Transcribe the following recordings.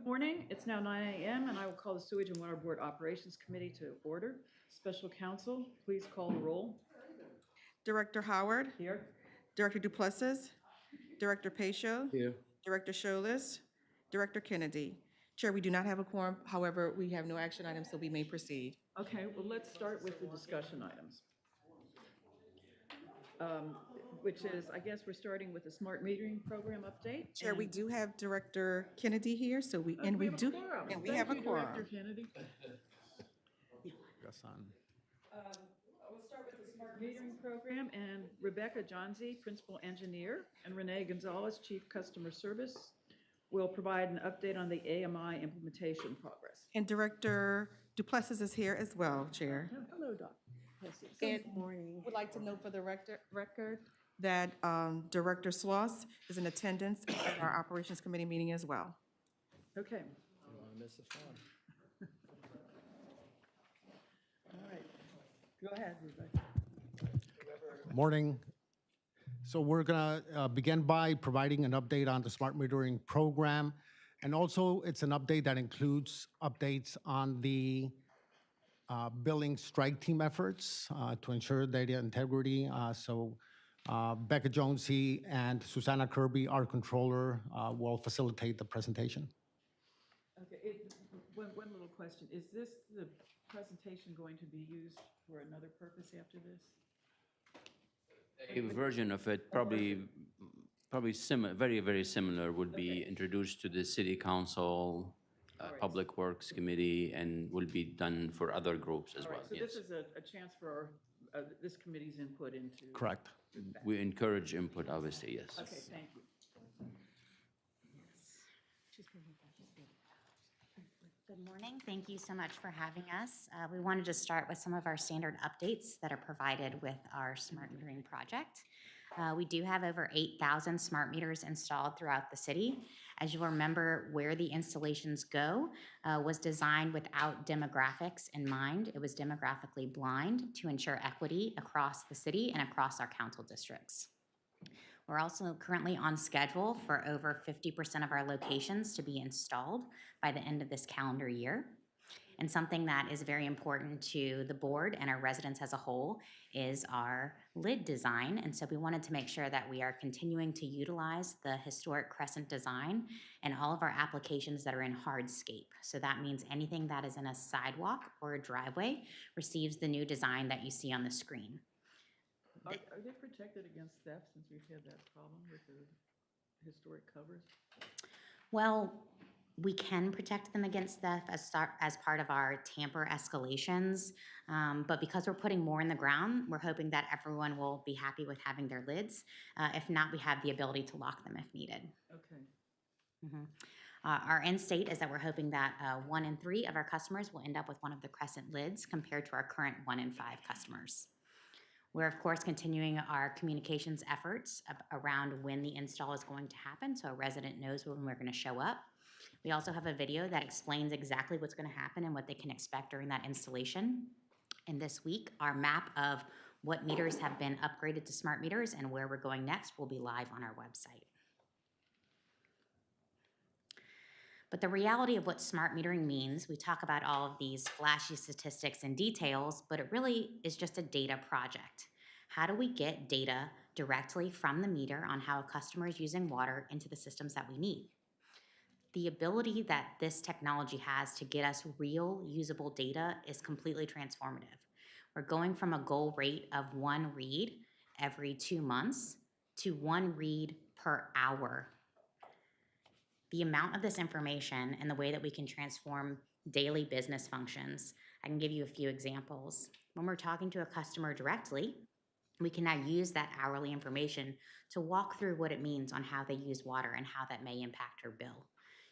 Morning, it's now 9 a.m. and I will call the Sewage and Water Board Operations Committee to order. Special counsel, please call the roll. Director Howard, Here. Director Duplessis, Director Pacho, Here. Director Scholas, Director Kennedy. Chair, we do not have a quorum. However, we have no action items, so we may proceed. Okay, well, let's start with the discussion items. Which is, I guess we're starting with the smart metering program update. Chair, we and- do have Director Kennedy here, so we, and we have a do, quorum. and we Thank have a you, quorum. Director Kennedy. We'll start with the smart metering program, and Rebecca Johnsey, Principal Engineer, and Renee Gonzalez, Chief Customer Service, will provide an update on the AMI implementation progress. And Director Duplessis is here as well, Chair. Hello, Doc. And would like to note for the record that Director Sloss is in attendance at our Operations Committee meeting as well. Okay, You want to miss the fun? all right. Go ahead, Rebecca. Morning. So we're going to begin by providing an update on the smart metering program. And also, it's an update that includes updates on the billing strike team efforts to ensure data integrity. Becca Jonesy and Susanna Kirby, our controller, will facilitate the presentation. Okay, one little question. Is this the presentation going to be used for another purpose after this? A version of it, probably similar, very, very similar, would be introduced to the city council, Public Works Committee, and will be done for other groups as All well, right, so yes. this is a chance for this committee's input into. Correct. We encourage input, obviously, yes. Okay, thank you. Good morning. Thank you so much for having us. We wanted to start with some of our standard updates that are provided with our smart metering project. We do have over 8,000 smart meters installed throughout the city. As you'll remember, where the installations go was designed without demographics in mind. It was demographically blind to ensure equity across the city and across our council districts. We're also currently on schedule for over 50% of our locations to be installed by the end of this calendar year. And something that is very important to the board and our residents as a whole is our lid design. And so we wanted to make sure that we are continuing to utilize the historic crescent design in all of our applications that are in hardscape. So that means anything that is in a sidewalk or a driveway receives the new design that you see on the screen. Are they protected against theft, since we've had that problem with the historic covers? Well, we can protect them against theft as part of our tamper escalations, but because we're putting more in the ground, we're hoping that everyone will be happy with having their lids. If not, we have the ability to lock them if needed. Okay. Our end state is that we're hoping that 1 in 3 of our customers will end up with one of the crescent lids compared to our current 1 in 5 customers. We're, of course, continuing our communications efforts around when the install is going to happen, so a resident knows when we're going to show up. We also have a video that explains exactly what's going to happen and what they can expect during that installation. And this week, our map of what meters have been upgraded to smart meters and where we're going next will be live on our website. But the reality of what smart metering means, we talk about all of these flashy statistics and details, but it really is just a data project. How do we get data directly from the meter on how a customer is using water into the systems that we need? The ability that this technology has to get us real usable data is completely transformative. We're going from a goal rate of 1 read every 2 months to 1 read per hour. The amount of this information and the way that we can transform daily business functions, I can give you a few examples. When we're talking to a customer directly, we can now use that hourly information to walk through what it means on how they use water and how that may impact their bill.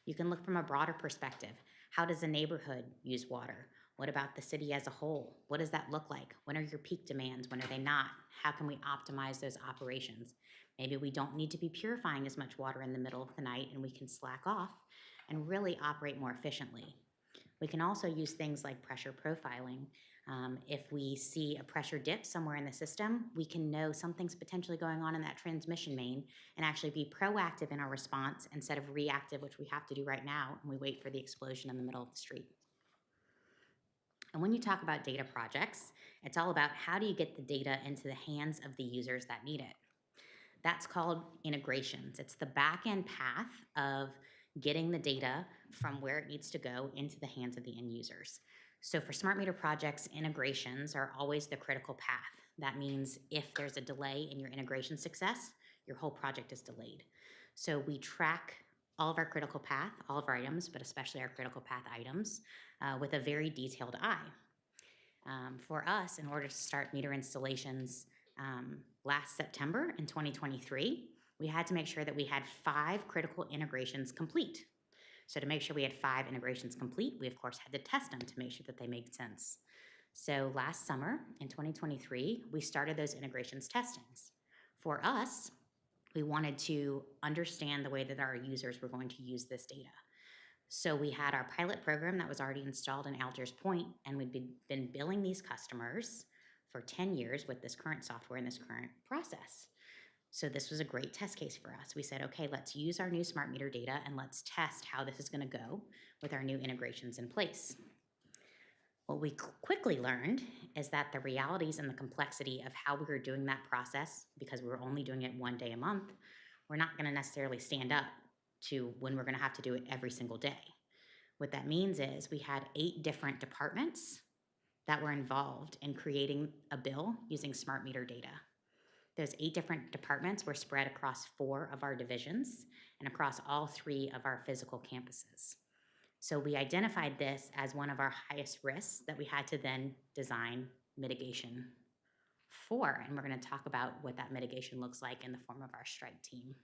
You can look from a broader perspective. How does a neighborhood use water? What about the city as a whole? What does that look like? When are your peak demands? When are they not? How can we optimize those operations? Maybe we don't need to be purifying as much water in the middle of the night and we can slack off and really operate more efficiently. We can also use things like pressure profiling. If we see a pressure dip somewhere in the system, we can know something's potentially going on in that transmission main and actually be proactive in our response instead of reactive, which we have to do right now, and we wait for the explosion in the middle of the street. And when you talk about data projects, it's all about how do you get the data into the hands of the users that need it. That's called integrations. It's the back-end path of getting the data from where it needs to go into the hands of the end users. So for smart meter projects, integrations are always the critical path. That means if there's a delay in your integration success, your whole project is delayed. So we track all of our critical path, all of our items, but especially our critical path items, with a very detailed eye. For us, in order to start meter installations last September in 2023, we had to make sure that we had 5 critical integrations complete. So to make sure we had 5 integrations complete, we of course had to test them to make sure that they made sense. So last summer in 2023, we started those integrations testings. For us, we wanted to understand the way that our users were going to use this data. So we had our pilot program that was already installed in Algiers Point, and we'd been billing these customers for 10 years with this current software and this current process. So this was a great test case for us. We said, okay, let's use our new smart meter data and let's test how this is going to go with our new integrations in place. What we quickly learned is that the realities and the complexity of how we were doing that process, because we were only doing it 1 day a month, we're not going to necessarily stand up to when we're going to have to do it every single day. What that means is we had 8 different departments that were involved in creating a bill using smart meter data. Those 8 different departments were spread across 4 of our divisions and across all 3 of our physical campuses. So we identified this as one of our highest risks that we had to then design mitigation for. And we're going to talk about what that mitigation looks like in the form of our strike team.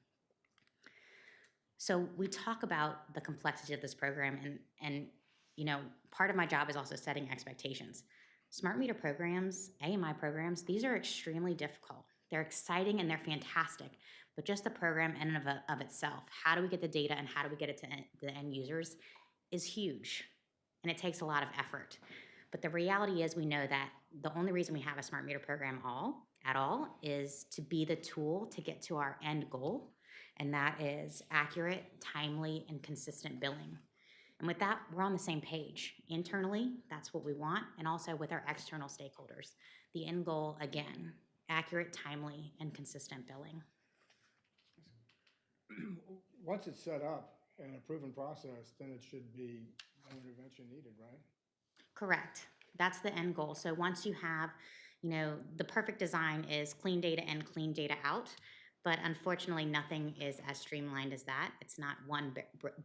So we talk about the complexity of this program, and you know, part of my job is also setting expectations. Smart meter programs, AMI programs, these are extremely difficult. They're exciting and they're fantastic, but just the program in and of itself, how do we get the data and how do we get it to the end users, is huge, and it takes a lot of effort. But the reality is we know that the only reason we have a smart meter program at all is to be the tool to get to our end goal, and that is accurate, timely, and consistent billing. And with that, we're on the same page. Internally, that's what we want, and also with our external stakeholders. The end goal, again, accurate, timely, and consistent billing. Once it's set up and a proven process, then it should be no intervention needed, right? Correct. That's the end goal. So once you have, you know, the perfect design is clean data in, clean data out. But unfortunately, nothing is as streamlined as that. It's not one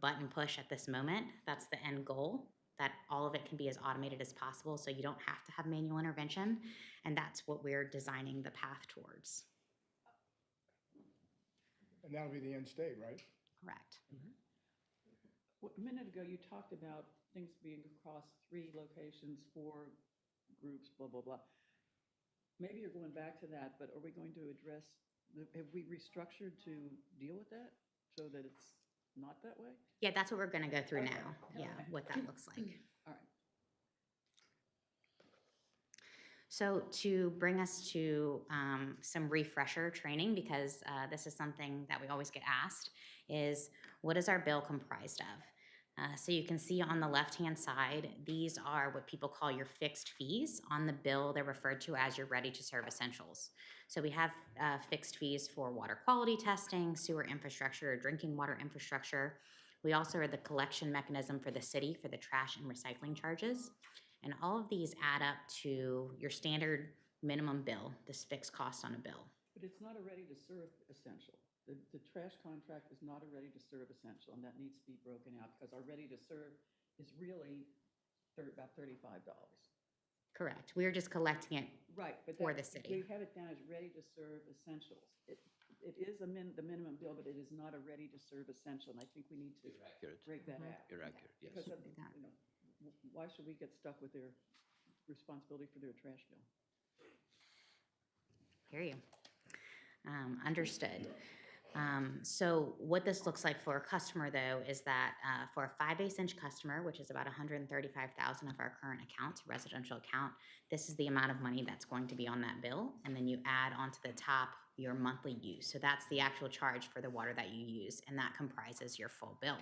button push at this moment. That's the end goal, that all of it can be as automated as possible so you don't have to have manual intervention. And that's what we're designing the path towards. And that'll be the end state, right? Correct. A minute ago, you talked about things being across 3 locations, 4 groups, blah, blah, blah. Maybe you're going back to that, but are we going to address, have we restructured to deal with that so that it's not that way? Yeah, that's what we're going to go through now. Yeah, Okay. what that looks like. All right. So to bring us to some refresher training, because this is something that we always get asked, is what is our bill comprised of? So you can see on the left-hand side, these are what people call your fixed fees. On the bill, they're referred to as your ready-to-serve essentials. So we have fixed fees for water quality testing, sewer infrastructure, drinking water infrastructure. We also are the collection mechanism for the city for the trash and recycling charges. And all of these add up to your standard minimum bill, this fixed cost on a bill. But it's not a ready-to-serve essential. The trash contract is not a ready-to-serve essential, and that needs to be broken out because our ready-to-serve is really about $35. Correct. We are just collecting it. Right, but For the that- city. we have it down as ready-to-serve essentials. It is the minimum bill, but it is not a ready-to-serve essential, and I think we need to Accurate. break that out. You're accurate, yes. Because of, Do that. you know, why should we get stuck with their responsibility for their trash bill? Hear you. Understood. So what this looks like for a customer, though, is that for a 5/8" customer, which is about 135,000 of our current account, residential account, this is the amount of money that's going to be on that bill, and then you add onto the top your monthly use. So that's the actual charge for the water that you use, and that comprises your full bill.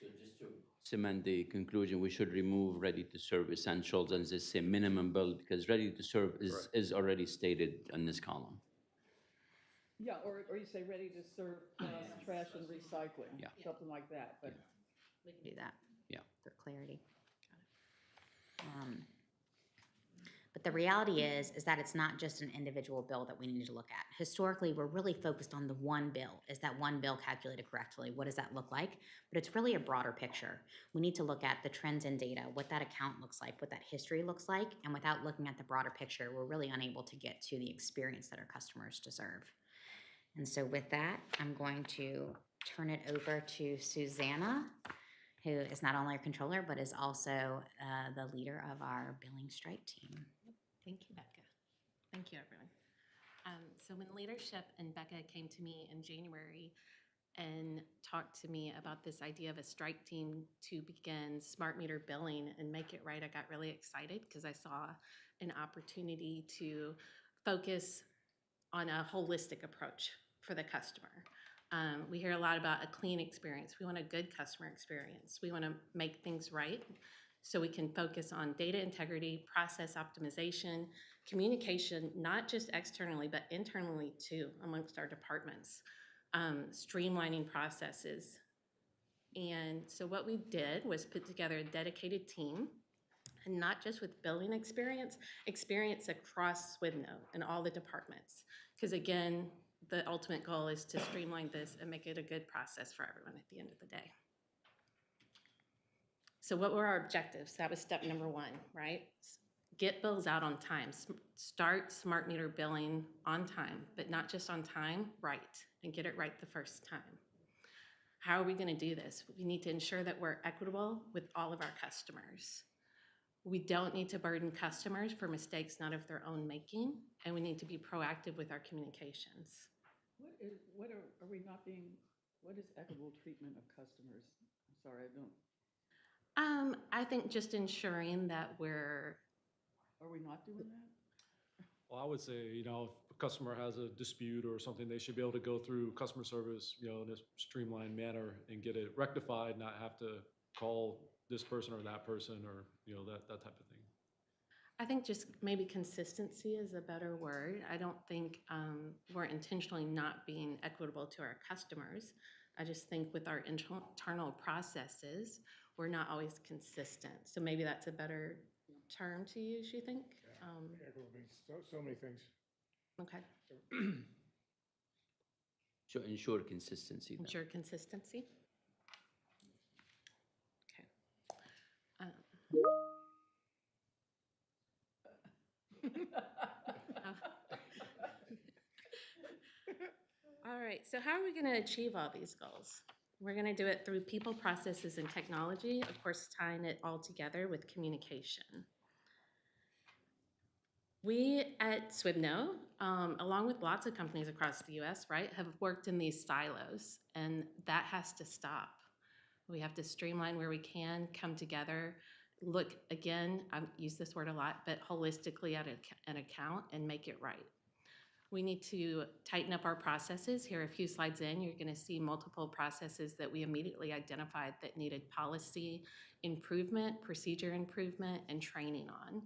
So just to cement the conclusion, we should remove ready-to-serve essentials and just say minimum bill, because ready-to-serve is already stated in this column. Yeah, or you say ready to serve plus trash and recycling. Yeah. Something like that, but We can do that. Yeah. For clarity. But the reality is that it's not just an individual bill that we need to look at. Historically, we're really focused on the one bill. Is that one bill calculated correctly? What does that look like? But it's really a broader picture. We need to look at the trends in data, what that account looks like, what that history looks like, and without looking at the broader picture, we're really unable to get to the experience that our customers deserve. And so with that, I'm going to turn it over to Susanna, who is not only our controller, but is also the leader of our billing strike team. Thank you, Becca. Thank you, everyone. So when leadership and Becca came to me in January and talked to me about this idea of a strike team to begin smart meter billing and make it right, I got really excited because I saw an opportunity to focus on a holistic approach for the customer. We hear a lot about a clean experience. We want a good customer experience. We want to make things right so we can focus on data integrity, process optimization, communication, not just externally, but internally too, amongst our departments, streamlining processes. And so what we did was put together a dedicated team, and not just with billing experience across SWIBNO and all the departments. Because again, the ultimate goal is to streamline this and make it a good process for everyone at the end of the day. So what were our objectives? That was step number one, right? Get bills out on time. Start smart meter billing on time, but not just on time, right, and get it right the first time. How are we going to do this? We need to ensure that we're equitable with all of our customers. We don't need to burden customers for mistakes not of their own making, and we need to be proactive with our communications. what is equitable treatment of customers? I'm sorry, I don't, I think just ensuring that we're, are we not doing that? Well, I would say, if a customer has a dispute or something, they should be able to go through customer service, in a streamlined manner and get it rectified, not have to call this person or that person or, that type of thing. I think just maybe consistency is a better word. I don't think we're intentionally not being equitable to our customers. I just think with our internal processes, we're not always consistent. So maybe that's a better term to use, you think? Equitable means so many things. Okay, So ensure consistency then. ensure consistency. Okay. All right, so how are we going to achieve all these goals? We're going to do it through people, processes, and technology, of course, tying it all together with communication. We at SWIBNO, along with lots of companies across the US, right, have worked in these silos, and that has to stop. We have to streamline where we can, come together, look, again, I use this word a lot, but holistically at an account and make it right. We need to tighten up our processes. Here, a few slides in, you're going to see multiple processes that we immediately identified that needed policy improvement, procedure improvement, and training on.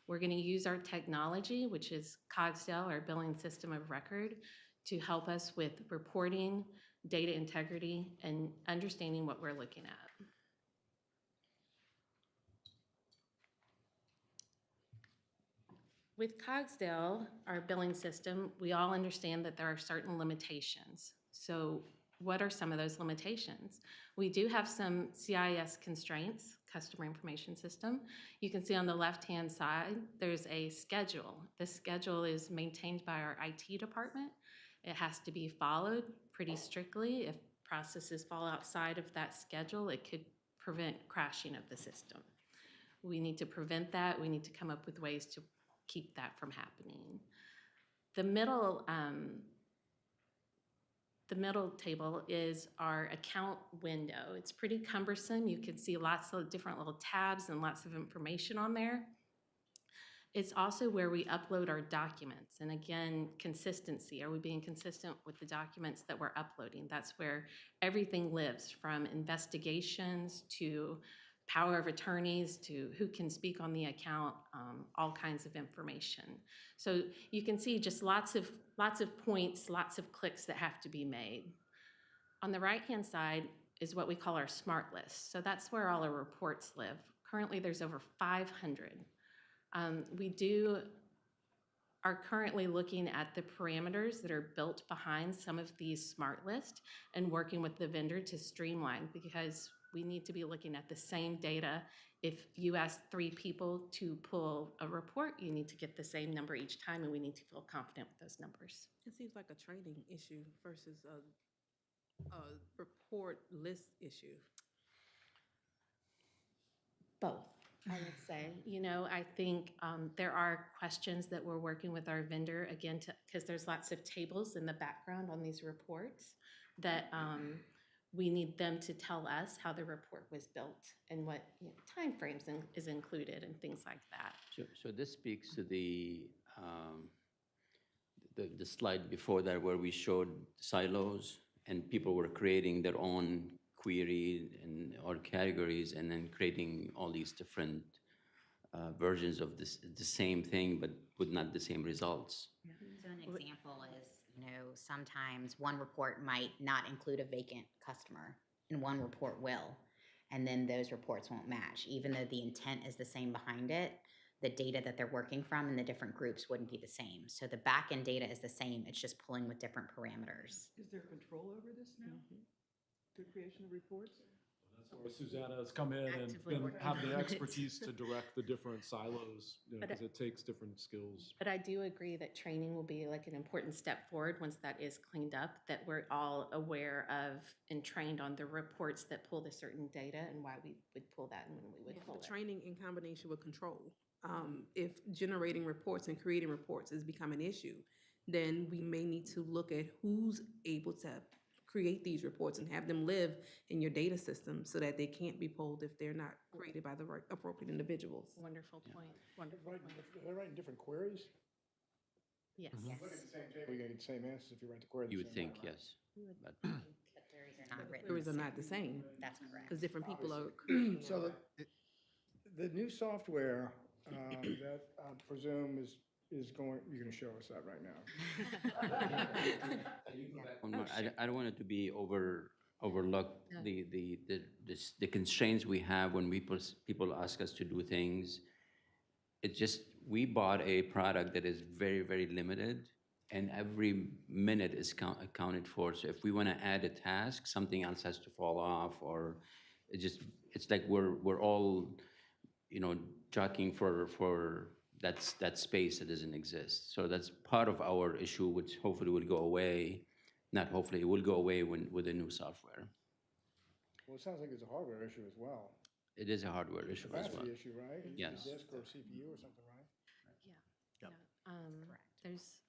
We're going to use our technology, which is Cogsdale, our billing system of record, to help us with reporting, data integrity, and understanding what we're looking at. With Cogsdale, our billing system, we all understand that there are certain limitations. So what are some of those limitations? We do have some CIS constraints, Customer Information System. You can see on the left-hand side, there's a schedule. This schedule is maintained by our IT department. It has to be followed pretty strictly. If processes fall outside of that schedule, it could prevent crashing of the system. We need to prevent that. We need to come up with ways to keep that from happening. The the middle table is our account window. It's pretty cumbersome. You can see lots of different little tabs and lots of information on there. It's also where we upload our documents. And again, consistency. Are we being consistent with the documents that we're uploading? That's where everything lives, from investigations to power of attorneys to who can speak on the account, all kinds of information. So you can see just lots of points, lots of clicks that have to be made. On the right-hand side is what we call our smart list. So that's where all our reports live. Currently, there's over 500. We are currently looking at the parameters that are built behind some of these smart lists and working with the vendor to streamline, because we need to be looking at the same data. If you ask 3 people to pull a report, you need to get the same number each time, and we need to feel confident with those numbers. It seems like a training issue versus a report list issue. Both, I would say. You know, I think there are questions that we're working with our vendor, again, because there's lots of tables in the background on these reports that we need them to tell us how the report was built and what timeframes is included and things like that. So this speaks to the slide before that where we showed silos and people were creating their own query or categories and then creating all these different versions of the same thing, but with not the same results. So an example is, sometimes one report might not include a vacant customer and one report will, and then those reports won't match. Even though the intent is the same behind it, the data that they're working from in the different groups wouldn't be the same. So the back-end data is the same, it's just pulling with different parameters. Is there control over this now? The creation of reports? Or Susanna has come in Actively and working have the on it. expertise to direct the different silos, because it takes different skills. But I do agree that training will be like an important step forward once that is cleaned up, that we're all aware of and trained on the reports that pull the certain data and why we would pull that and when we would pull The it. training in combination with control. If generating reports and creating reports has become an issue, then we may need to look at who's able to create these reports and have them live in your data system so that they can't be pulled if they're not created by the right appropriate individuals. Wonderful point, wonderful Right, point. they're writing different queries? Yes. Look at the same table, you're gonna get the same answers if you write the query. the You would same think, way, right? yes. But But queries are not written. Queries are not the same That's correct. because different people are creating. So the new software that I presume is going, you're gonna show us that right now. I don't want it to be overlooked, the constraints we have when people ask us to do things. It's just, we bought a product that is very, very limited, and every minute is accounted for. So if we want to add a task, something else has to fall off, or it's like we're all, jockeying for that space that doesn't exist. So that's part of our issue, which hopefully will go away. Not hopefully, it will go away with the new software. Well, it sounds like it's a hardware issue as well. It is a hardware issue as well. Capacity issue, right? Yes. Disk or CPU or something, right? Yeah. There's,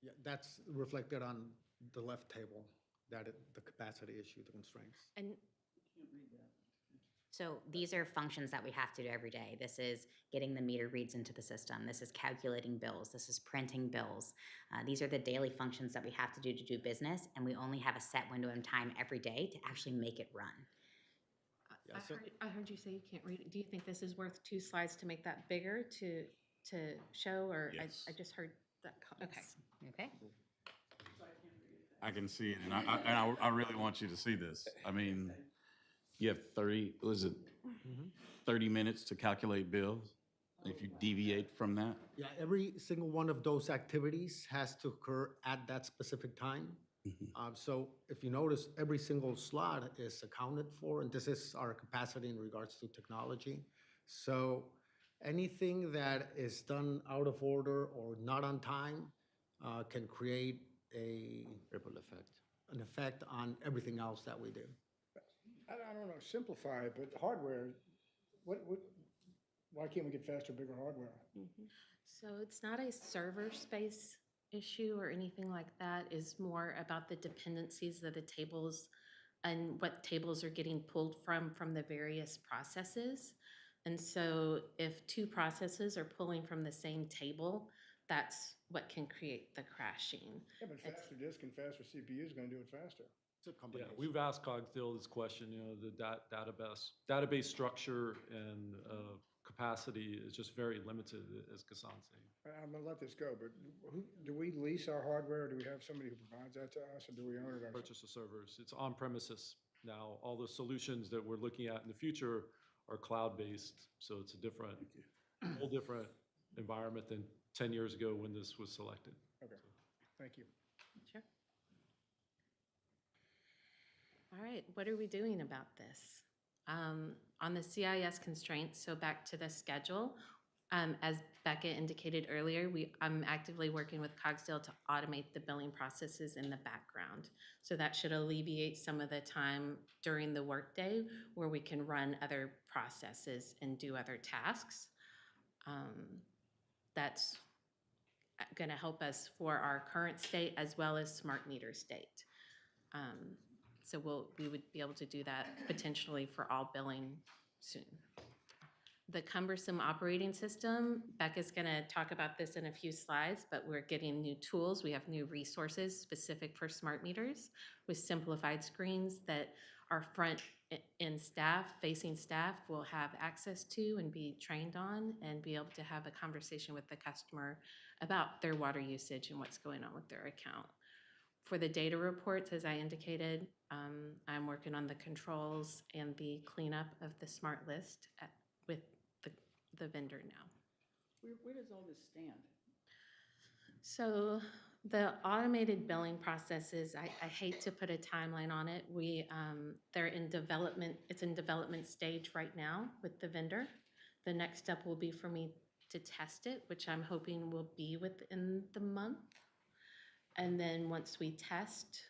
Yeah, that's reflected on the left table, the capacity issue, the constraints. and So these are functions that we have to do every day. This is getting the meter reads into the system. This is calculating bills. This is printing bills. These are the daily functions that we have to do business, and we only have a set window in time every day to actually make it run. I heard you say you can't read it. Do you think this is worth 2 slides to make that bigger to show, or Yes. I just heard that, okay. Okay? I can see it, and I really want you to see this. I mean, you have 30 minutes to calculate bills? If you deviate from that? Yeah, every single one of those activities has to occur at that specific time. So if you notice, every single slot is accounted for, and this is our capacity in regards to technology. So anything that is done out of order or not on time can create a Ripple effect. an effect on everything else that we do. I don't know, simplify it, but hardware, why can't we get faster, bigger hardware? So it's not a server space issue or anything like that, is more about the dependencies of the tables and what tables are getting pulled from the various processes. And so if two processes are pulling from the same table, that's what can create the crashing. Yeah, but faster disk and faster CPU is gonna do it faster. It's a Yeah, combination. we've asked Cogdill this question, the database structure and capacity is just very limited, as Ghassan saying. I'm gonna let this go, but do we lease our hardware, or do we have somebody who provides that to us, or do we own it ourselves? Purchase of servers. It's on premises now. All the solutions that we're looking at in the future are cloud-based, so it's a whole different environment than 10 years ago when this was selected. Okay, thank you. Sure. All right, what are we doing about this? On the CIS constraints, so back to the schedule, as Becca indicated earlier, I'm actively working with Cogsdale to automate the billing processes in the background. So that should alleviate some of the time during the workday where we can run other processes and do other tasks. That's going to help us for our current state as well as smart meter state. So we would be able to do that potentially for all billing soon. The cumbersome operating system, Becca's gonna talk about this in a few slides, but we're getting new tools. We have new resources specific for smart meters with simplified screens that our front-end staff, facing staff will have access to and be trained on and be able to have a conversation with the customer about their water usage and what's going on with their account. For the data reports, as I indicated, I'm working on the controls and the cleanup of the smart list with the vendor now. Where does all this stand? So the automated billing processes, I hate to put a timeline on it. They're in development, it's in development stage right now with the vendor. The next step will be for me to test it, which I'm hoping will be within the month. And then once we test,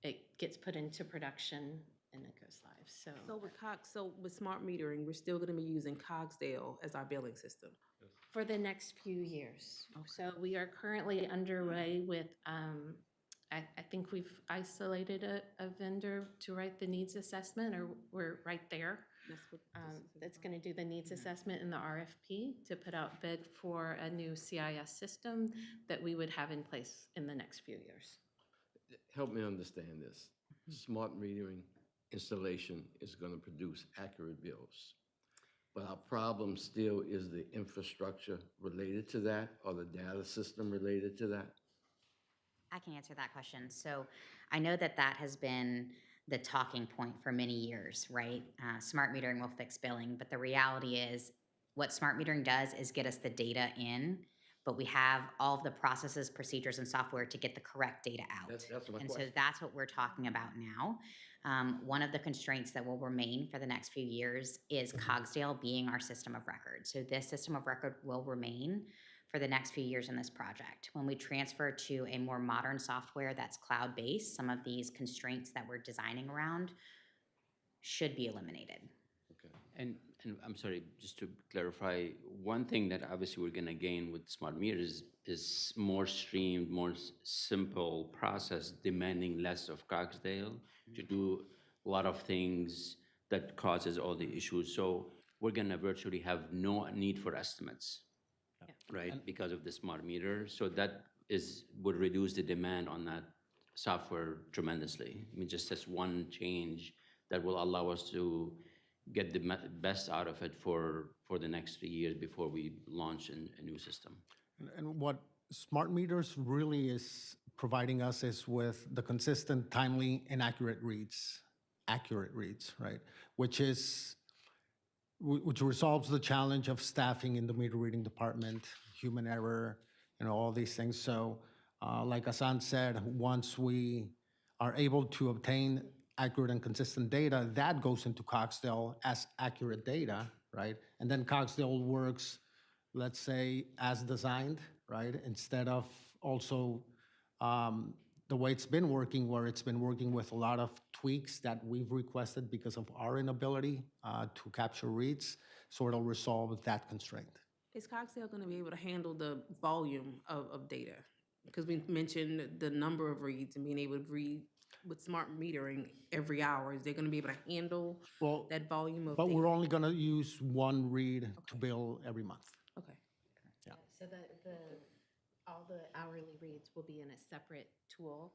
it gets put into production and it goes live, so. So with smart metering, we're still gonna be using Cogsdale as our billing system. For the next few years. So we are currently underway with, I think we've isolated a vendor to write the needs assessment, or we're right there. That's gonna do the needs assessment in the RFP to put out bid for a new CIS system that we would have in place in the next few years. Help me understand this. Smart metering installation is going to produce accurate bills. But our problem still is the infrastructure related to that, or the data system related to that? I can answer that question. So I know that has been the talking point for many years, right? Smart metering will fix billing, but the reality is what smart metering does is get us the data in, but we have all of the processes, procedures, and software to get the correct data out. That's my And so question. that's what we're talking about now. One of the constraints that will remain for the next few years is Cogsdale being our system of record. So this system of record will remain for the next few years in this project. When we transfer to a more modern software that's cloud-based, some of these constraints that we're designing around should be eliminated. And I'm sorry, just to clarify, one thing that obviously we're gonna gain with smart meters is more streamed, more simple process, demanding less of Cogsdale to do a lot of things that causes all the issues. So we're gonna virtually have no need for estimates, right? Because of the smart meter. So that would reduce the demand on that software tremendously. I mean, just as one change that will allow us to get the best out of it for the next 3 years before we launch a new system. And what smart meters really is providing us is with the consistent, timely, and accurate reads, right? Which resolves the challenge of staffing in the meter reading department, human error, all these things. So like Ghassan said, once we are able to obtain accurate and consistent data, that goes into Cogsdale as accurate data, right? And then Cogsdale works, let's say, as designed, right? Instead of also the way it's been working, where it's been working with a lot of tweaks that we've requested because of our inability to capture reads, so it'll resolve that constraint. Is Cogsdale going to be able to handle the volume of data? Because we mentioned the number of reads and being able to read with smart metering every hour. Is they going to be able to handle Well, that volume of but data? we're only going to use one read to bill every month. Okay. So all the hourly reads will be in a separate tool,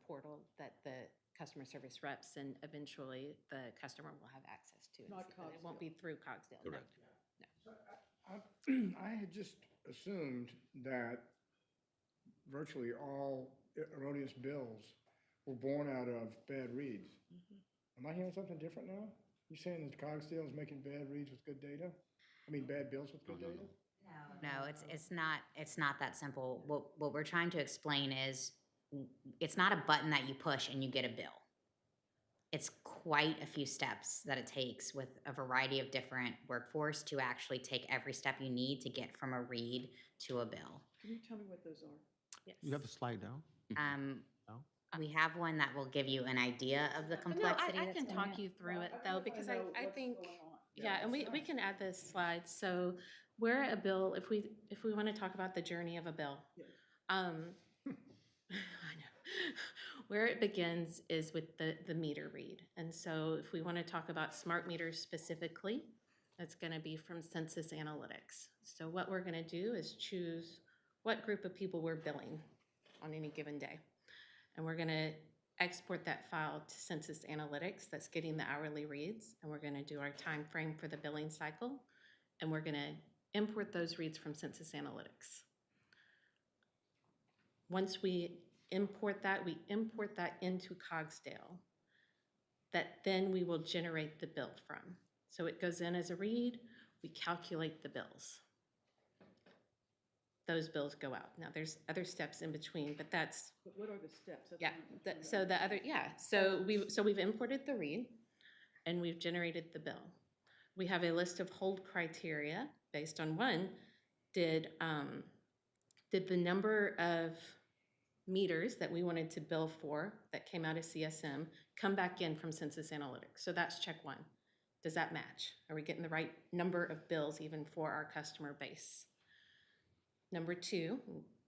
portal that the customer service reps and eventually the customer will have access to. Not It won't be through Cogsdale. no. Correct. I had just assumed that virtually all erroneous bills were born out of bad reads. Am I hearing something different now? You saying that Cogsdale is making bad reads with good data? I mean, bad bills with good data? No, it's not that simple. What we're trying to explain is it's not a button that you push and you get a bill. It's quite a few steps that it takes with a variety of different workforce to actually take every step you need to get from a read to a bill. Can you tell me what those are? Yes. You have the slide down? No? We have one that will give you an idea of the No, complexity. I that's can going talk on. you through it Well, though, just because wanna know I what's think, going on. yeah, and we can add this slide. So where a bill, if we want to talk about the journey of a bill. Yes. I know. Where it begins is with the meter read. And so if we want to talk about smart meters specifically, that's going to be from Census Analytics. So what we're going to do is choose what group of people we're billing on any given day. And we're going to export that file to Census Analytics that's getting the hourly reads. And we're going to do our time frame for the billing cycle. And we're going to import those reads from Census Analytics. Once we import that into Cogsdale, that then we will generate the bill from. So it goes in as a read, we calculate the bills. Those bills go out. Now, there's other steps in between, but that's, But what are the steps? That's yeah, what I'm so the other, yeah, so we've imported the read and we've generated the bill. We have a list of hold criteria based on one, did the number of meters that we wanted to bill for that came out of CSM come back in from Census Analytics? So that's check one. Does that match? Are we getting the right number of bills even for our customer base? Number two,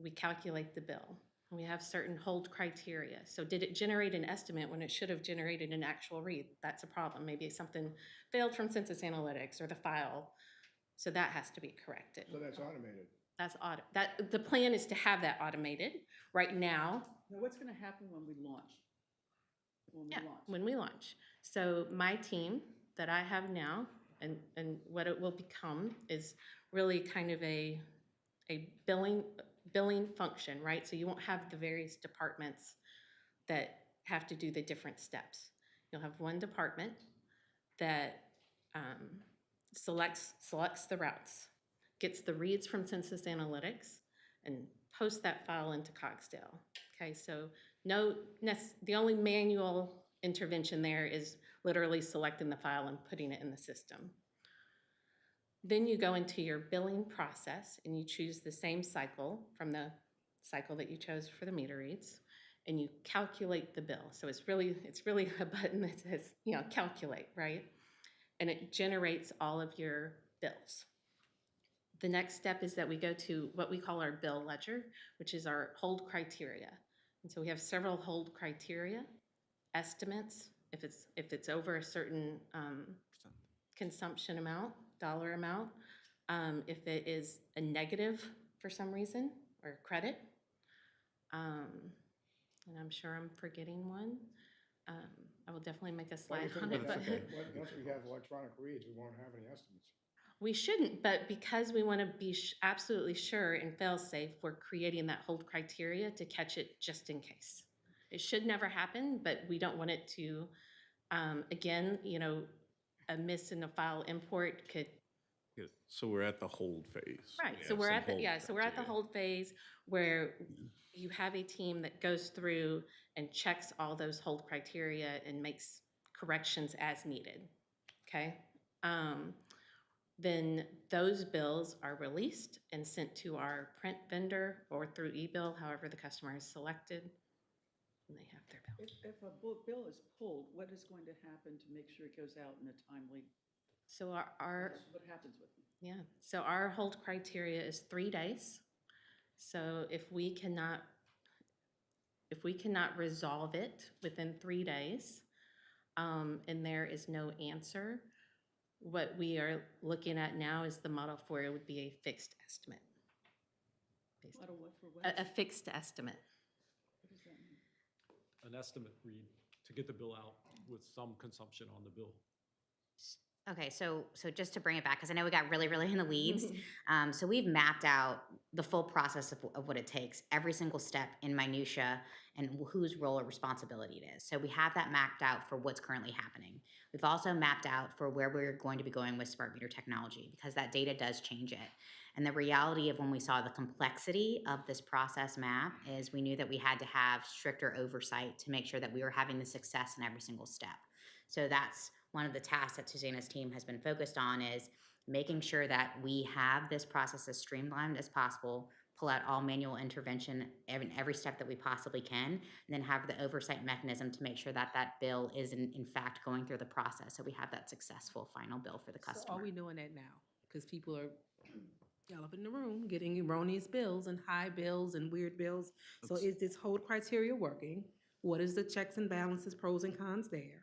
we calculate the bill. We have certain hold criteria. So did it generate an estimate when it should have generated an actual read? That's a problem. Maybe something failed from Census Analytics or the file. So that has to be corrected. So that's automated. That's the plan is to have that automated. Right now, Now, what's going to happen when we launch? when we launch. So my team that I have now and what it will become is really kind of a billing function, right? So you won't have the various departments that have to do the different steps. You'll have one department that selects the routes, gets the reads from Census Analytics, and posts that file into Cogsdale. Okay, so the only manual intervention there is literally selecting the file and putting it in the system. Then you go into your billing process and you choose the same cycle from the cycle that you chose for the meter reads, and you calculate the bill. So it's really a button that says, calculate, right? And it generates all of your bills. The next step is that we go to what we call our bill ledger, which is our hold criteria. And so we have several hold criteria, estimates, if it's over a certain consumption amount, dollar amount, if it is a negative for some reason, or credit, and I'm sure I'm forgetting one. I will definitely make a slide on it. But Once we have electronic reads, we won't have any estimates. we shouldn't, but because we want to be absolutely sure and fail-safe, we're creating that hold criteria to catch it just in case. It should never happen, but we don't want it to, again, a miss in a file import could. So we're at the hold phase. Right, We so have we're some at the, hold so we're at the criteria. hold phase where you have a team that goes through and checks all those hold criteria and makes corrections as needed, okay? Then those bills are released and sent to our print vendor or through e-bill, however the customer is selected, and they have their bill. If a bill is pulled, what is going to happen to make sure it goes out in a timely? So What happens with them? Yeah, so our hold criteria is 3 days. So if we cannot resolve it within 3 days, and there is no answer, what we are looking at now is the model for it would be a fixed estimate. Model what for what? A fixed estimate. What does that mean? An estimate read to get the bill out with some consumption on the bill. Okay, so just to bring it back, because I know we got really, really in the weeds. So we've mapped out the full process of what it takes, every single step in minutia, and whose role or responsibility it is. So we have that mapped out for what's currently happening. We've also mapped out for where we're going to be going with smart meter technology, because that data does change it. And the reality of when we saw the complexity of this process map is we knew that we had to have stricter oversight to make sure that we were having the success in every single step. So that's one of the tasks that Susanna's team has been focused on, is making sure that we have this process as streamlined as possible, pull out all manual intervention in every step that we possibly can, and then have the oversight mechanism to make sure that that bill is in fact going through the process, so we have that successful final bill for the So customer. are we doing that now? Because people are, y'all up in the room, getting erroneous bills and high bills and weird bills. So is this hold criteria working? What is the checks and balances, pros and cons there?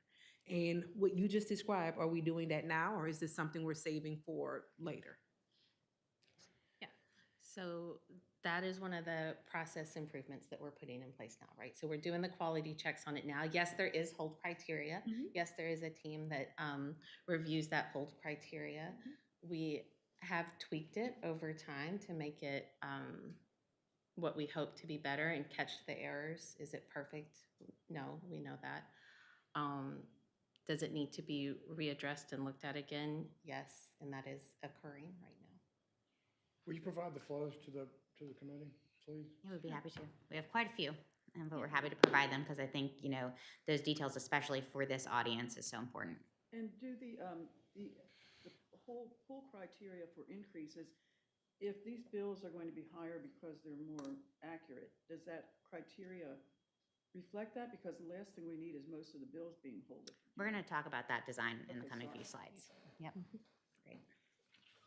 And what you just described, are we doing that now, or is this something we're saving for later? Yeah, so that is one of the process improvements that we're putting in place now, right? So we're doing the quality checks on it now. Yes, there is hold criteria. Yes, there is a team that reviews that hold criteria. We have tweaked it over time to make it what we hope to be better and catch the errors. Is it perfect? No, we know that. Does it need to be readdressed and looked at again? Yes, and that is occurring right now. Will you provide the flows to the committee, please? Yeah, we'd be happy to. We have quite a few, but we're happy to provide them because I think, those details, especially for this audience, is so important. And do the whole criteria for increases, if these bills are going to be higher because they're more accurate, does that criteria reflect that? Because the last thing we need is most of the bills being holded. We're going to talk about that design in the Okay, coming sorry. few slides. Yep. Great.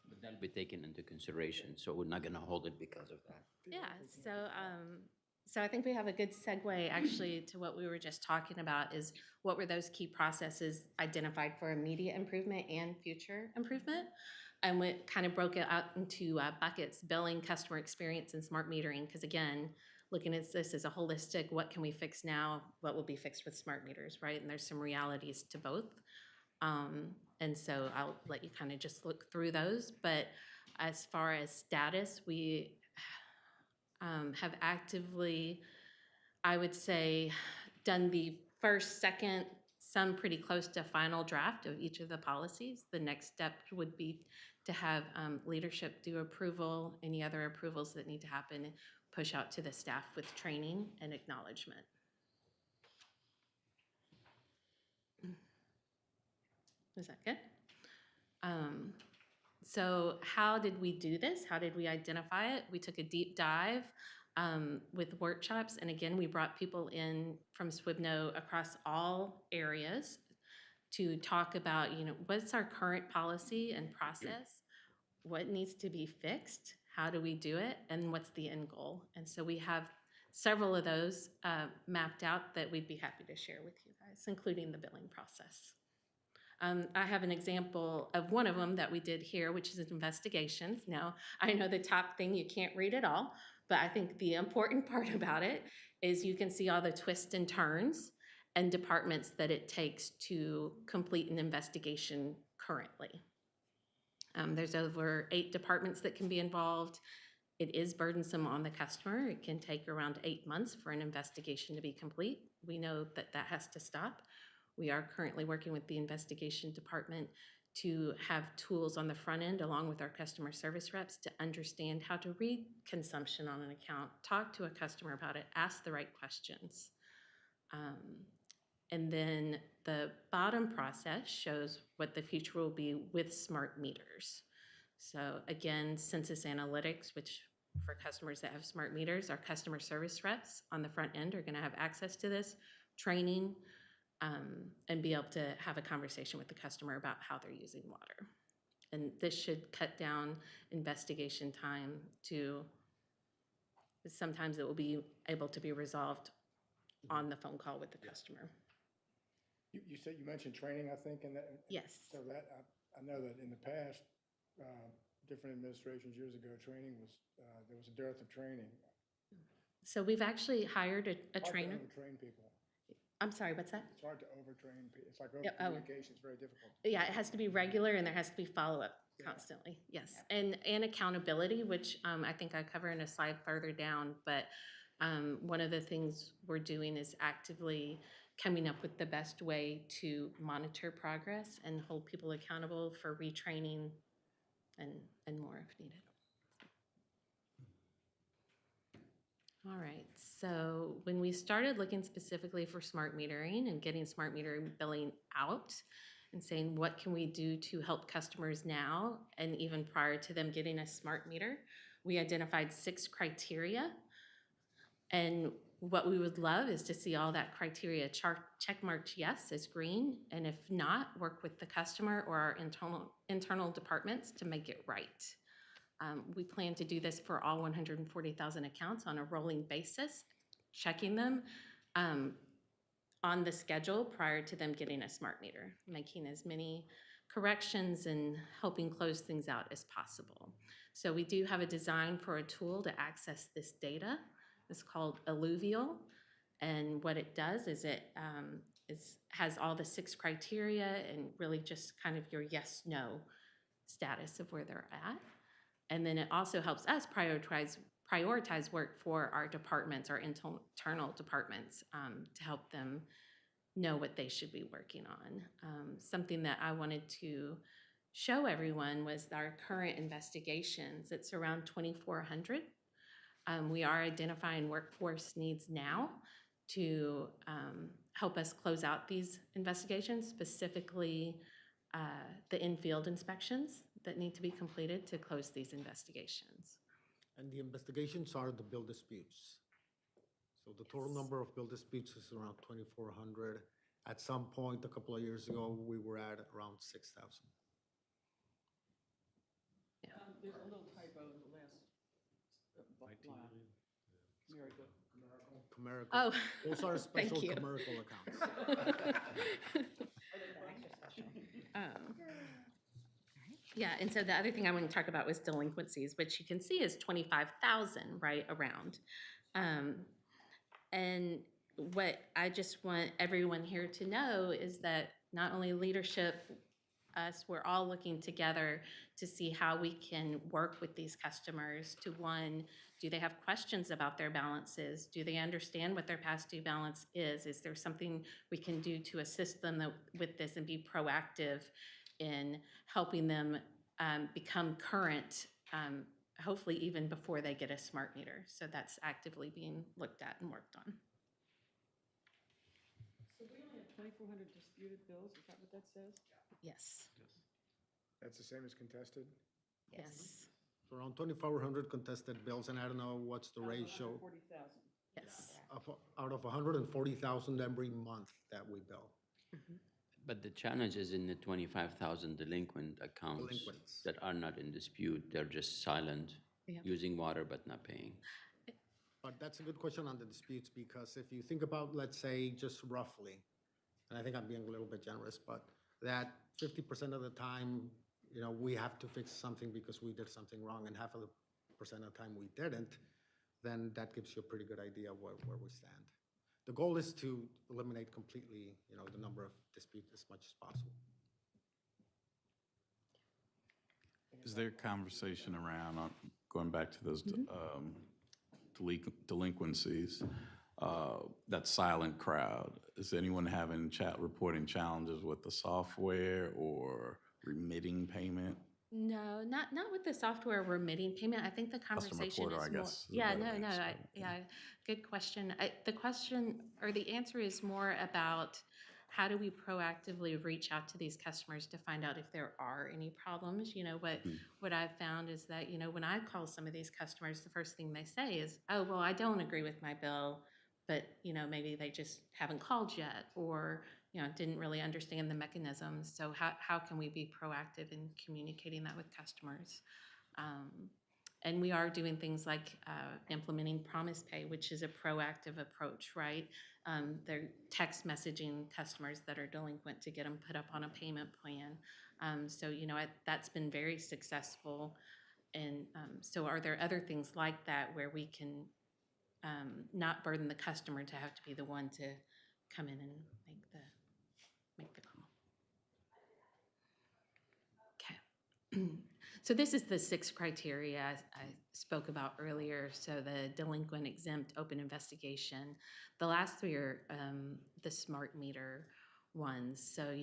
But that'll be taken into consideration, so we're not gonna hold it because of that. Yeah, so I think we have a good segue actually to what we were just talking about, is what were those key processes identified for immediate improvement and future improvement? And we kind of broke it out into buckets: billing, customer experience, and smart metering. Because again, looking at this as a holistic, what can we fix now? What will be fixed with smart meters, right? And there's some realities to both. And so I'll let you kind of just look through those. But as far as status, we have actively, I would say, done the first, second, some pretty close to final draft of each of the policies. The next step would be to have leadership do approval, any other approvals that need to happen, push out to the staff with training and acknowledgement. Is that good? So how did we do this? How did we identify it? We took a deep dive with workshops. And again, we brought people in from SWBNO across all areas to talk about, what's our current policy and process? What needs to be fixed? How do we do it? And what's the end goal? And so we have several of those mapped out that we'd be happy to share with you guys, including the billing process. I have an example of one of them that we did here, which is investigations. Now, I know the top thing, you can't read it all, but I think the important part about it is you can see all the twists and turns and departments that it takes to complete an investigation currently. There's over 8 departments that can be involved. It is burdensome on the customer. It can take around 8 months for an investigation to be complete. We know that that has to stop. We are currently working with the investigation department to have tools on the front end, along with our customer service reps, to understand how to read consumption on an account, talk to a customer about it, ask the right questions. And then the bottom process shows what the future will be with smart meters. So again, census analytics, which for customers that have smart meters, our customer service reps on the front end are going to have access to this training, and be able to have a conversation with the customer about how they're using water. And this should cut down investigation time to, sometimes it will be able to be resolved on the phone call with the customer. You said, you mentioned training, I think, and that. Yes. So that, I know that in the past, different administrations years ago, training was, there was a dearth of training. So we've actually hired a Hard to trainer. overtrain people. I'm sorry, what's that? It's hard to overtrain people. It's like Yeah, oh. over-communication, it's very difficult. Yeah, it has to be regular and there has to be follow-up constantly, yes. And accountability, which I think I cover in a slide further down, but one of the things we're doing is actively coming up with the best way to monitor progress and hold people accountable for retraining and more if needed. All right, so when we started looking specifically for smart metering and getting smart metering billing out and saying what can we do to help customers now and even prior to them getting a smart meter, we identified 6 criteria. And what we would love is to see all that criteria check marked yes as green, and if not, work with the customer or our internal departments to make it right. We plan to do this for all 140,000 accounts on a rolling basis, checking them on the schedule prior to them getting a smart meter, making as many corrections and helping close things out as possible. So we do have a design for a tool to access this data. It's called Alluvial, and what it does is it has all the 6 criteria and really just kind of your yes/no status of where they're at. And then it also helps us prioritize work for our departments, our internal departments, to help them know what they should be working on. Something that I wanted to show everyone was our current investigations. It's around 2,400. We are identifying workforce needs now to help us close out these investigations, specifically the in-field inspections that need to be completed to close these investigations. And the investigations are the bill disputes. So the total number of bill disputes is around 2,400. At some point, a couple of years ago, we were at around 6,000. There's a little typo in the last line. Miracle. Comerical. Oh, Those are thank special you. Comerical accounts. Yeah, and so the other thing I want to talk about was delinquencies, which you can see is 25,000 right around. And what I just want everyone here to know is that not only leadership, us, we're all looking together to see how we can work with these customers to, one, do they have questions about their balances? Do they understand what their past due balance is? Is there something we can do to assist them with this and be proactive in helping them become current, hopefully even before they get a smart meter? So that's actively being looked at and worked on. So we only have 2,400 disputed bills, is that what that says? Yes. That's the same as contested? Yes. So around 2,400 contested bills, and I don't know what's the ratio 40,000. Yes. out of 140,000 every month that we bill. But the challenge is in the 25,000 delinquent accounts Delinquents. that are not in dispute. They're just silent, Yeah. using water but not paying. But that's a good question on the disputes, because if you think about, let's say, just roughly, and I think I'm being a little bit generous, but that 50% of the time, you know, we have to fix something because we did something wrong, and half of the percent of the time we didn't, then that gives you a pretty good idea of where we stand. The goal is to eliminate completely, you know, the number of disputes as much as possible. Is there conversation around, going back to those delinquencies, that silent crowd? Is anyone having reporting challenges with the software or remitting payment? No, not with the software remitting payment. I think the conversation portal, I is more. guess, is a Yeah, better no, answer. yeah, good question. The question or the answer is more about how do we proactively reach out to these customers to find out if there are any problems? You know, what I've found is that, you know, when I call some of these customers, the first thing they say is, oh, well, I don't agree with my bill, but, you know, maybe they just haven't called yet, or, didn't really understand the mechanisms. So how can we be proactive in communicating that with customers? And we are doing things like implementing Promise Pay, which is a proactive approach, right? They're text messaging customers that are delinquent to get them put up on a payment plan. So, that's been very successful. And so are there other things like that where we can not burden the customer to have to be the one to come in and make the call? Okay. So this is the 6 criteria I spoke about earlier. So the delinquent, exempt, open investigation. The last 3 are the smart meter ones. So,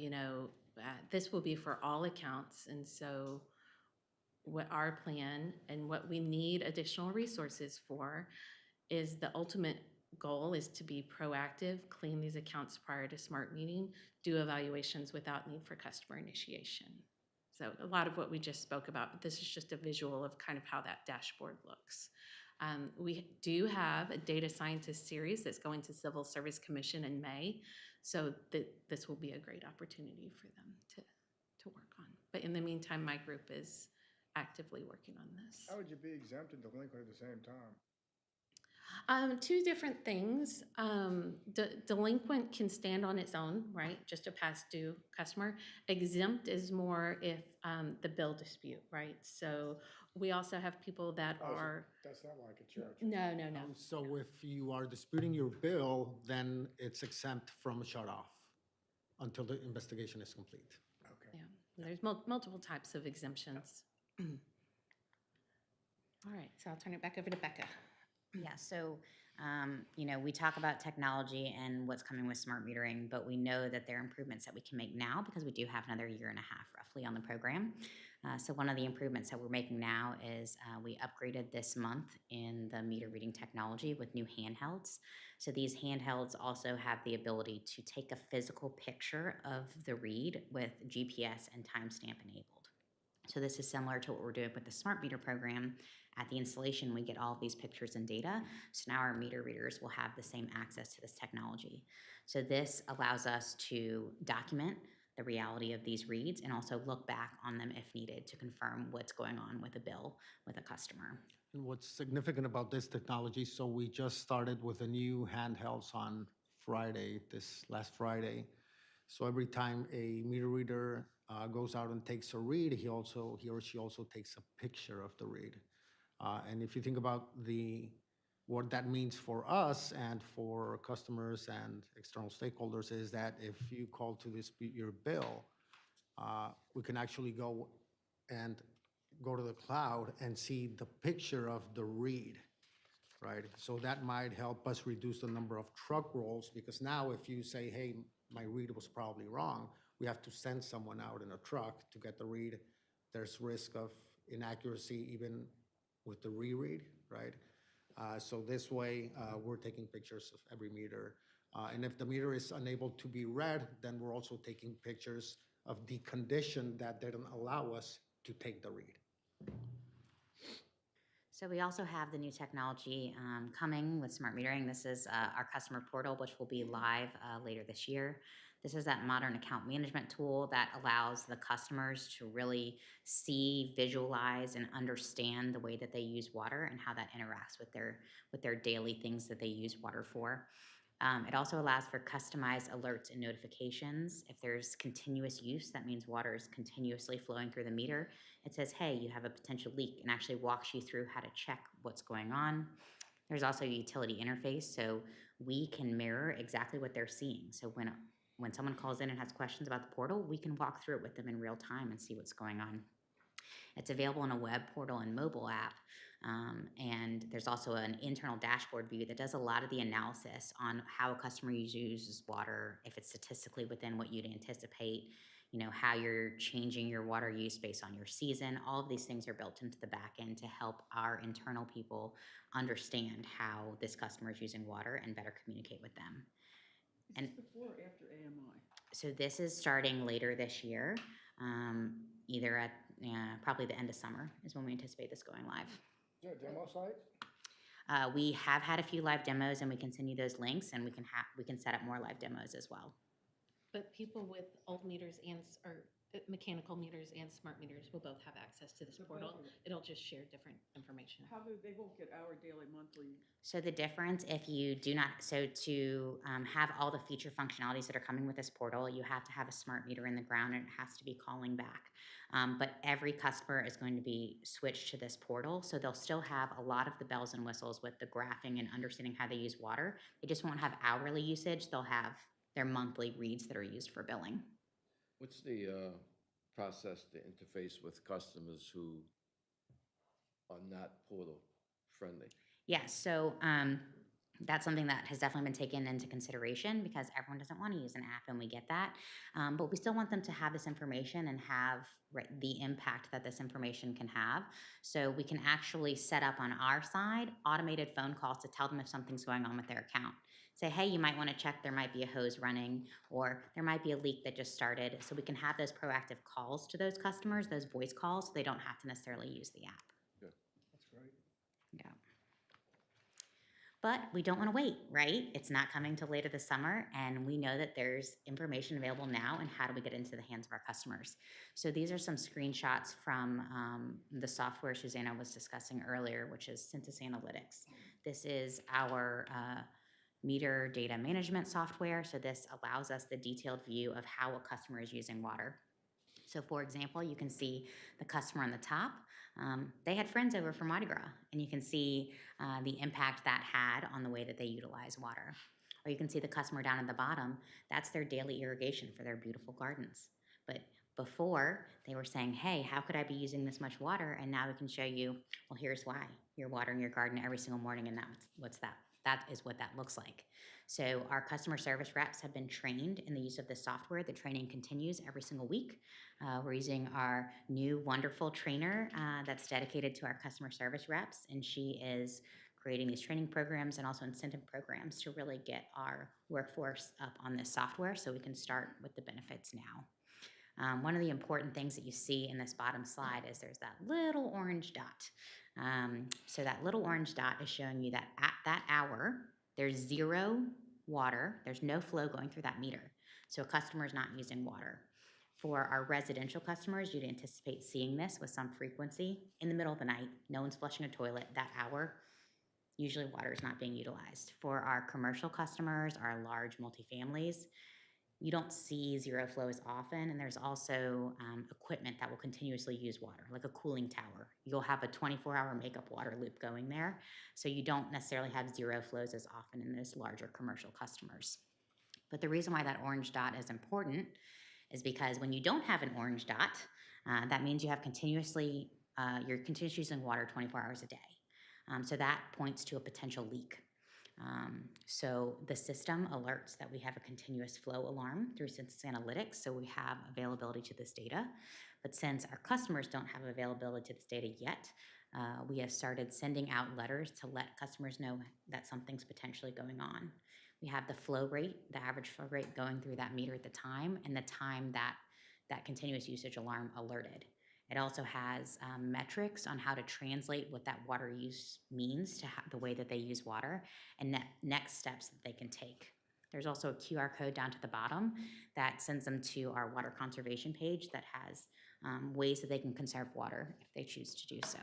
this will be for all accounts. And so what our plan and what we need additional resources for is the ultimate goal is to be proactive, clean these accounts prior to smart meeting, do evaluations without need for customer initiation. So a lot of what we just spoke about, but this is just a visual of kind of how that dashboard looks. We do have a data scientist series that's going to Civil Service Commission in May, so this will be a great opportunity for them to work on. But in the meantime, my group is actively working on this. How would you be exempt and delinquent at the same time? 2 different things. Delinquent can stand on its own, right? Just a past due customer. Exempt is more if the bill dispute, right? So we also have people that are. That's not like a church. No. So if you are disputing your bill, then it's exempt from shut off until the investigation is complete. Okay. Yeah, there's multiple types of exemptions. All right, so I'll turn it back over to Becca. Yeah, so, we talk about technology and what's coming with smart metering, but we know that there are improvements that we can make now because we do have another 1.5 years roughly on the program. So one of the improvements that we're making now is we upgraded this month in the meter reading technology with new handhelds. So these handhelds also have the ability to take a physical picture of the read with GPS and timestamp enabled. So this is similar to what we're doing with the smart meter program. At the installation, we get all of these pictures and data. So now our meter readers will have the same access to this technology. So this allows us to document the reality of these reads and also look back on them if needed to confirm what's going on with a bill with a customer. And what's significant about this technology, so we just started with the new handhelds on Friday, this last Friday. So every time a meter reader goes out and takes a read, he or she also takes a picture of the read. And if you think about what that means for us and for customers and external stakeholders is that if you call to dispute your bill, we can actually go to the cloud and see the picture of the read, right? So that might help us reduce the number of truck rolls because now if you say, hey, my read was probably wrong, we have to send someone out in a truck to get the read. There's risk of inaccuracy even with the reread, right? So this way, we're taking pictures of every meter. And if the meter is unable to be read, then we're also taking pictures of the condition that didn't allow us to take the read. So we also have the new technology coming with smart metering. This is our customer portal, which will be live later this year. This is that modern account management tool that allows the customers to really see, visualize, and understand the way that they use water and how that interacts with their daily things that they use water for. It also allows for customized alerts and notifications. If there's continuous use, that means water is continuously flowing through the meter. It says, hey, you have a potential leak, and actually walks you through how to check what's going on. There's also a utility interface, so we can mirror exactly what they're seeing. So when someone calls in and has questions about the portal, we can walk through it with them in real time and see what's going on. It's available in a web portal and mobile app. And there's also an internal dashboard view that does a lot of the analysis on how a customer uses water, if it's statistically within what you'd anticipate, how you're changing your water use based on your season. All of these things are built into the back end to help our internal people understand how this customer is using water and better communicate with them. Is this before or after AMI? So this is starting later this year, either at probably the end of summer is when we anticipate this going live. Is there a demo site? We have had a few live demos, and we can send you those links, and we can set up more live demos as well. But people with old meters and, or mechanical meters and smart meters will both have access to this portal. It'll just share different information. How do, they won't get our daily, monthly? So the difference, if you do not, so to have all the feature functionalities that are coming with this portal, you have to have a smart meter in the ground and it has to be calling back. But every customer is going to be switched to this portal, so they'll still have a lot of the bells and whistles with the graphing and understanding how they use water. They just won't have hourly usage, they'll have their monthly reads that are used for billing. What's the process to interface with customers who are not portal friendly? Yes, so that's something that has definitely been taken into consideration because everyone doesn't want to use an app, and we get that. But we still want them to have this information and have the impact that this information can have. So we can actually set up on our side automated phone calls to tell them if something's going on with their account. Say, hey, you might want to check, there might be a hose running, or there might be a leak that just started. So we can have those proactive calls to those customers, those voice calls, so they don't have to necessarily use the app. That's great. Yeah. But we don't want to wait, right? It's not coming till later this summer, and we know that there's information available now, and how do we get into the hands of our customers? So these are some screenshots from the software Susanna was discussing earlier, which is Census Analytics. This is our meter data management software, so this allows us the detailed view of how a customer is using water. So for example, you can see the customer on the top. They had friends over from Mardi Gras, and you can see the impact that had on the way that they utilize water. Or you can see the customer down at the bottom. That's their daily irrigation for their beautiful gardens. But before, they were saying, hey, how could I be using this much water? And now we can show you, well, here's why. You're watering your garden every single morning, and that is what that looks like. So our customer service reps have been trained in the use of this software. The training continues every single week. We're using our new wonderful trainer that's dedicated to our customer service reps, and she is creating these training programs and also incentive programs to really get our workforce up on this software so we can start with the benefits now. One of the important things that you see in this bottom slide is there's that little orange dot. So that little orange dot is showing you that at that hour, there's zero water, there's no flow going through that meter. So a customer is not using water. For our residential customers, you'd anticipate seeing this with some frequency in the middle of the night. No one's flushing a toilet that hour. Usually water is not being utilized. For our commercial customers, our large multifamilies, you don't see zero flow as often, and there's also equipment that will continuously use water, like a cooling tower. You'll have a 24-hour makeup water loop going there, so you don't necessarily have zero flows as often in those larger commercial customers. But the reason why that orange dot is important is because when you don't have an orange dot, that means you have you're continuously using water 24 hours a day. So that points to a potential leak. So the system alerts that we have a continuous flow alarm through Census Analytics, so we have availability to this data. But since our customers don't have availability to this data yet, we have started sending out letters to let customers know that something's potentially going on. We have the flow rate, the average flow rate going through that meter at the time, and the time that that continuous usage alarm alerted. It also has metrics on how to translate what that water use means to the way that they use water and next steps that they can take. There's also a QR code down to the bottom that sends them to our water conservation page that has ways that they can conserve water if they choose to do so.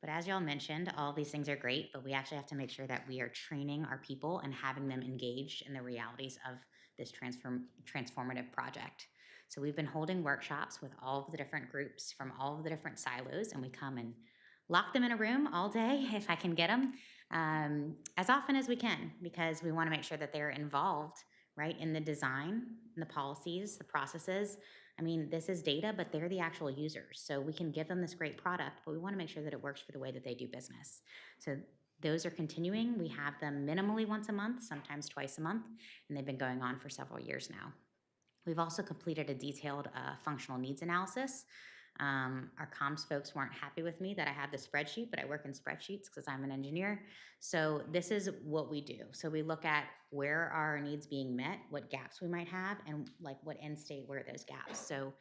But as y'all mentioned, all these things are great, but we actually have to make sure that we are training our people and having them engaged in the realities of this transformative project. So we've been holding workshops with all of the different groups from all of the different silos, and we come and lock them in a room all day, if I can get them, as often as we can, because we want to make sure that they're involved, right, in the design, in the policies, the processes. I mean, this is data, but they're the actual users. So we can give them this great product, but we want to make sure that it works for the way that they do business. So those are continuing. We have them minimally once a month, sometimes twice a month, and they've been going on for several years now. We've also completed a detailed functional needs analysis. Our comms folks weren't happy with me that I have the spreadsheet, but I work in spreadsheets because I'm an engineer. So this is what we do. So we look at where are our needs being met, what gaps we might have, and like what end state were those gaps. So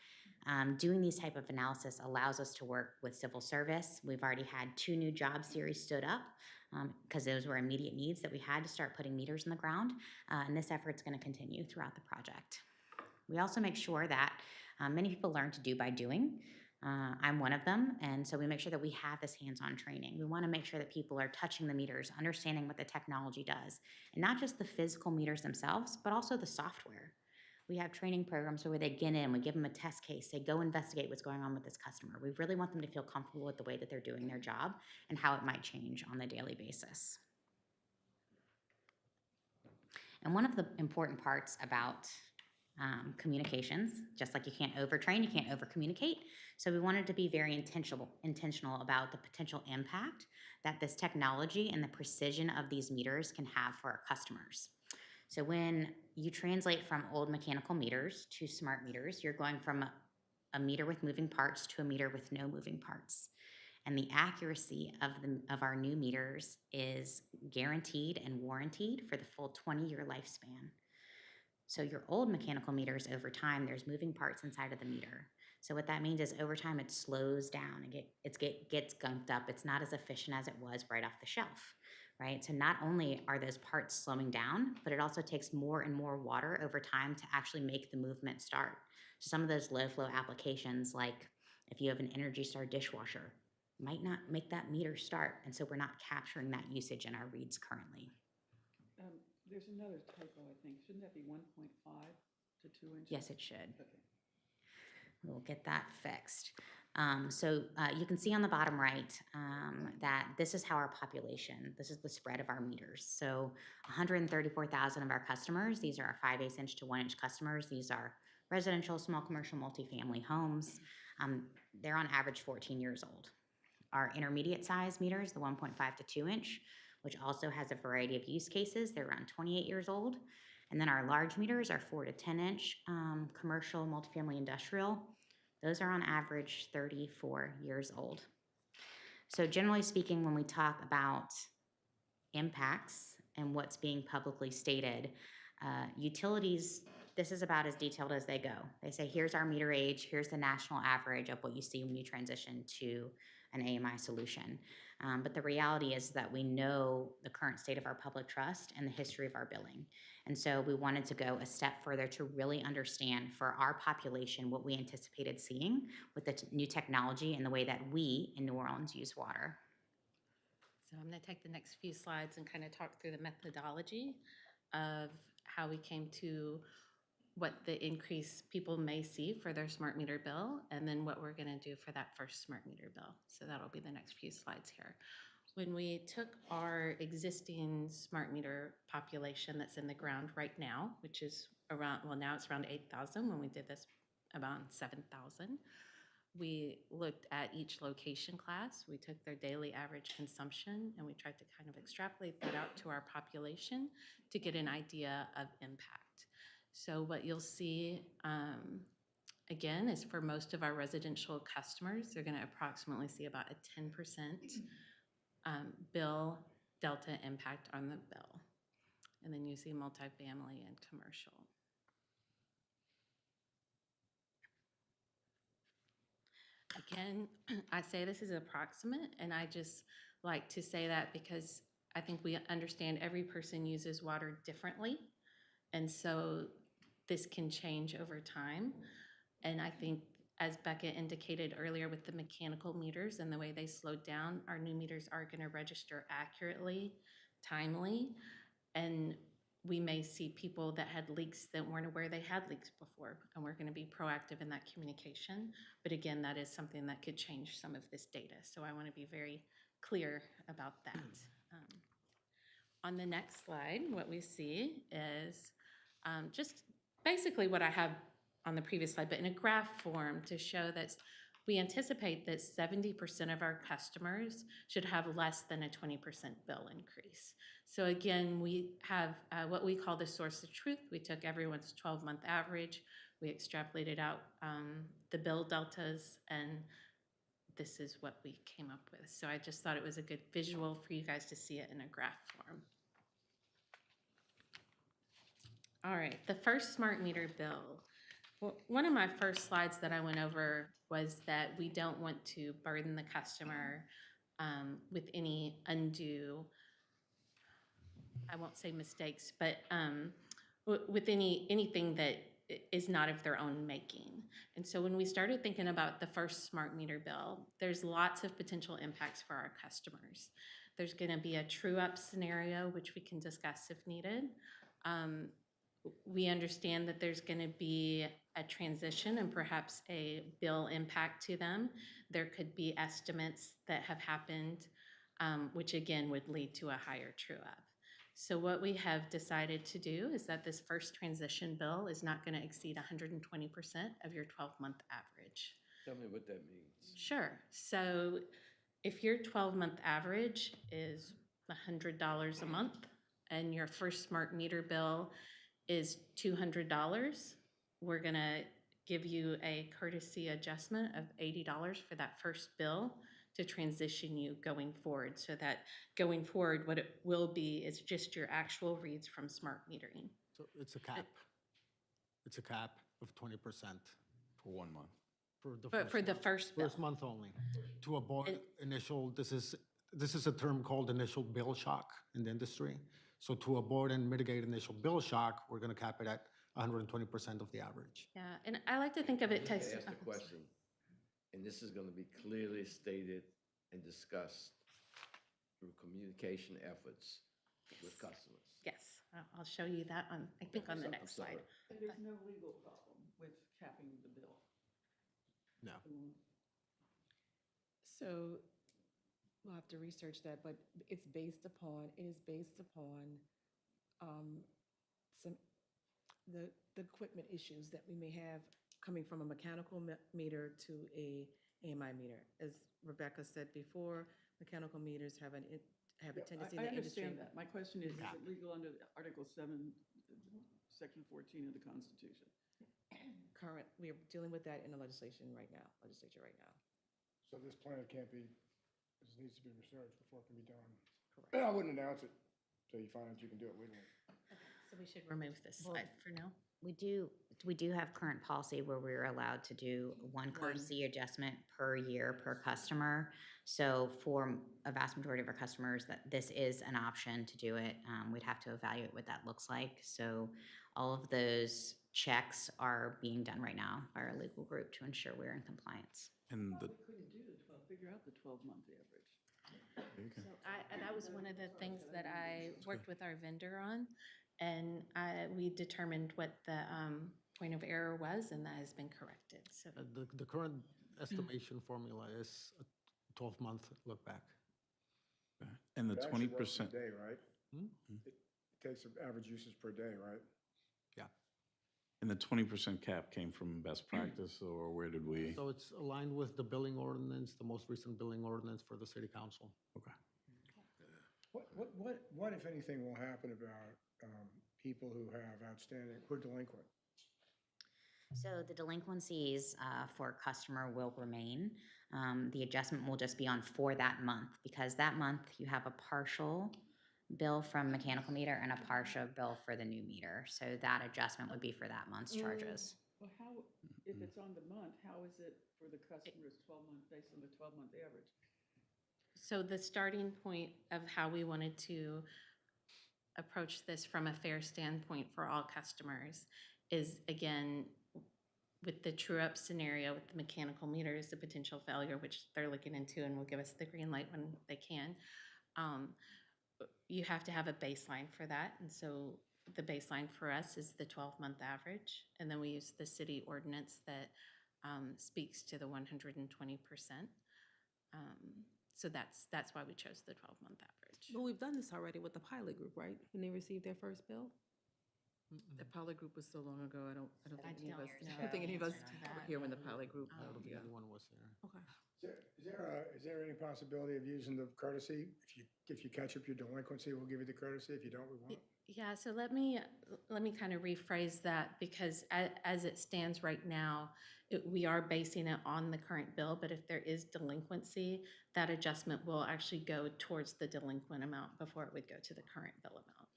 Doing these type of analysis allows us to work with civil service. We've already had 2 new job series stood up because those were immediate needs that we had to start putting meters in the ground. And this effort's going to continue throughout the project. We also make sure that many people learn to do by doing. I'm one of them, and so we make sure that we have this hands-on training. We want to make sure that people are touching the meters, understanding what the technology does, and not just the physical meters themselves, but also the software. We have training programs where they get in, we give them a test case, they go investigate what's going on with this customer. We really want them to feel comfortable with the way that they're doing their job and how it might change on a daily basis. And one of the important parts about communications, just like you can't overtrain, you can't over-communicate. So we wanted to be very intentional about the potential impact that this technology and the precision of these meters can have for our customers. So when you translate from old mechanical meters to smart meters, you're going from a meter with moving parts to a meter with no moving parts. And the accuracy of our new meters is guaranteed and warranted for the full 20-year lifespan. So your old mechanical meters, over time, there's moving parts inside of the meter. So what that means is over time it slows down, it gets gunked up. It's not as efficient as it was right off the shelf, right? So not only are those parts slowing down, but it also takes more and more water over time to actually make the movement start. So some of those low flow applications, like if you have an Energy Star dishwasher, might not make that meter start. And so we're not capturing that usage in our reads currently. There's another typo, I think. Shouldn't that be 1.5 to 2 inches? Yes, it should. Okay. We'll get that fixed. You can see on the bottom right that this is how our population, this is the spread of our meters. So 134,000 of our customers, these are our 5/8 inch to 1 inch customers. These are residential, small commercial, multifamily homes. They're on average 14 years old. Our intermediate size meters, the 1.5 to 2 inch, which also has a variety of use cases, they're around 28 years old. And then our large meters are 4 to 10 inch, commercial, multifamily, industrial. Those are on average 34 years old. So generally speaking, when we talk about impacts and what's being publicly stated, utilities, this is about as detailed as they go. They say, here's our meter age, here's the national average of what you see when you transition to an AMI solution. But the reality is that we know the current state of our public trust and the history of our billing. And so we wanted to go a step further to really understand for our population what we anticipated seeing with the new technology and the way that we in New Orleans use water. So I'm going to take the next few slides and kind of talk through the methodology of how we came to what the increase people may see for their smart meter bill, and then what we're going to do for that first smart meter bill. So that'll be the next few slides here. When we took our existing smart meter population that's in the ground right now, which is around, well, now it's around 8,000. When we did this, about 7,000. We looked at each location class. We took their daily average consumption, and we tried to kind of extrapolate that out to our population to get an idea of impact. So what you'll see, again, is for most of our residential customers, they're going to approximately see about a 10% bill delta impact on the bill. And then you see multifamily and commercial. Again, I say this is approximate, and I just like to say that because I think we understand every person uses water differently. And so this can change over time. And I think, as Becca indicated earlier with the mechanical meters and the way they slowed down, our new meters are going to register accurately, timely, and we may see people that had leaks that weren't aware they had leaks before, and we're going to be proactive in that communication. But again, that is something that could change some of this data. So I want to be very clear about that. On the next slide, what we see is just basically what I have on the previous slide, but in a graph form to show that we anticipate that 70% of our customers should have less than a 20% bill increase. So again, we have what we call the source of truth. We took everyone's 12-month average, we extrapolated out the bill deltas, and this is what we came up with. So I just thought it was a good visual for you guys to see it in a graph form. All right, the first smart meter bill. Well, one of my first slides that I went over was that we don't want to burden the customer with any undue, I won't say mistakes, but with anything that is not of their own making. And so when we started thinking about the first smart meter bill, there's lots of potential impacts for our customers. There's going to be a true-up scenario, which we can discuss if needed. We understand that there's going to be a transition and perhaps a bill impact to them. There could be estimates that have happened, which again would lead to a higher true-up. So what we have decided to do is that this first transition bill is not going to exceed 120% of your 12-month average. Tell me what that means. Sure. So if your 12-month average is $100 a month and your first smart meter bill is $200, we're going to give you a courtesy adjustment of $80 for that first bill to transition you going forward, so that going forward, what it will be is just your actual reads from smart metering. So it's a cap. It's a cap of 20% For 1 month. for the But for the first bill. first month only. To avoid initial, this is a term called initial bill shock in the industry. So to avoid and mitigate initial bill shock, we're going to cap it at 120% of the average. Yeah, and I like to think of it Just as. to ask the question, and this is going to be clearly stated and discussed through communication efforts with customers. Yes, I'll show you that on, I think on the next slide. And there's no legal problem with capping the bill. No. So we'll have to research that, but it is based upon some, the equipment issues that we may have coming from a mechanical meter to a AMI meter. As Rebecca said before, mechanical meters have a tendency in I the industry. understand that. My question is it legal under Article 7, Section 14 of the Constitution? We are dealing with that in the legislature right now. So this plan can't be, this needs to be researched before it can be done. Correct. I wouldn't announce it until you find out you can do it legally. So we should remove this slide for now. We do have current policy where we're allowed to do one courtesy adjustment per year per customer. So for a vast majority of our customers, that this is an option to do it. We'd have to evaluate what that looks like. So all of those checks are being done right now by our legal group to ensure we're in compliance. And the, We couldn't do the 12, figure out the 12-month average. So that was one of the things that I worked with our vendor on, and we determined what the point of error was, and that has been corrected, so. The current estimation formula is a 12-month look back. and the It actually works 20%, per day, right? Hmm? It takes the average usage per day, right? and the 20% cap came from best practice, or where did we? So it's aligned with the billing ordinance, the most recent billing ordinance for the city council. Okay. What, if anything, will happen about people who have outstanding, who are delinquent? So the delinquencies for a customer will remain. The adjustment will just be on for that month, because that month you have a partial bill from mechanical meter and a partial bill for the new meter. So that adjustment would be for that month's charges. Well, how, if it's on the month, how is it for the customer's 12-month, based on the 12-month average? So the starting point of how we wanted to approach this from a fair standpoint for all customers is, again, with the true-up scenario with the mechanical meters, the potential failure, which they're looking into and will give us the green light when they can. You have to have a baseline for that, and so the baseline for us is the 12-month average, and then we use the city ordinance that speaks to the 120%. So that's why we chose the 12-month average. But we've done this already with the pilot group, right? When they received their first bill? The pilot group was so long ago, I don't think I any of don't us, know I don't think any of us the answer to were that. here when the pilot group. The other one was there. Okay. Is there any possibility of using the courtesy? If you catch up your delinquency, we'll give you the courtesy. If you don't, we won't. Yeah, so let me kind of rephrase that, because as it stands right now, we are basing it on the current bill, but if there is delinquency, that adjustment will actually go towards the delinquent amount before it would go to the current bill amount.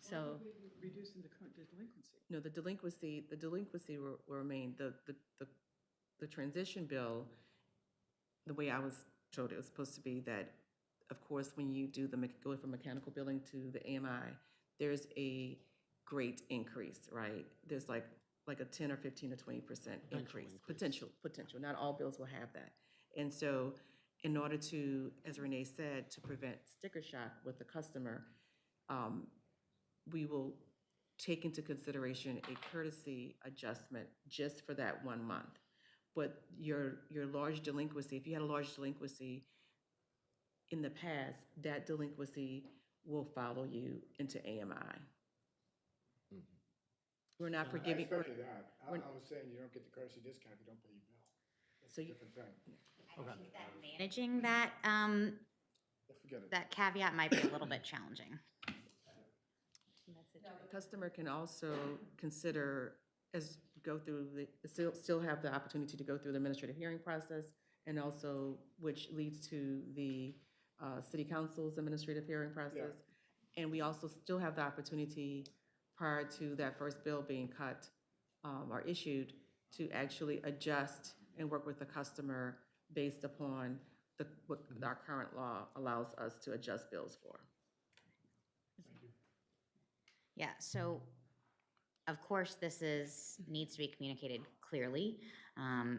So, Reducing the current delinquency. No, the delinquency will remain. The transition bill, the way I was told it was supposed to be that, of course, when you do go from mechanical billing to the AMI, there's a great increase, right? There's like a 10 or 15 or 20% increase. Potential. Not all bills will have that. And so in order to, as Renee said, to prevent sticker shock with the customer, we will take into consideration a courtesy adjustment just for that 1 month. But your large delinquency, if you had a large delinquency in the past, that delinquency will follow you into AMI. We're not I forgiving. expected that. I we're- was saying you don't get the courtesy discount if you don't pay your bill. That's So a you- different thing. I think that managing that, Forget it. that caveat might be a little bit challenging. The customer can also consider, still have the opportunity to go through the administrative hearing process, and also, which leads to the city council's administrative hearing process. And we also still have the opportunity, prior to that first bill being cut or issued, to actually adjust and work with the customer based upon what our current law allows us to adjust bills for. Yeah, so of course, this needs to be communicated clearly.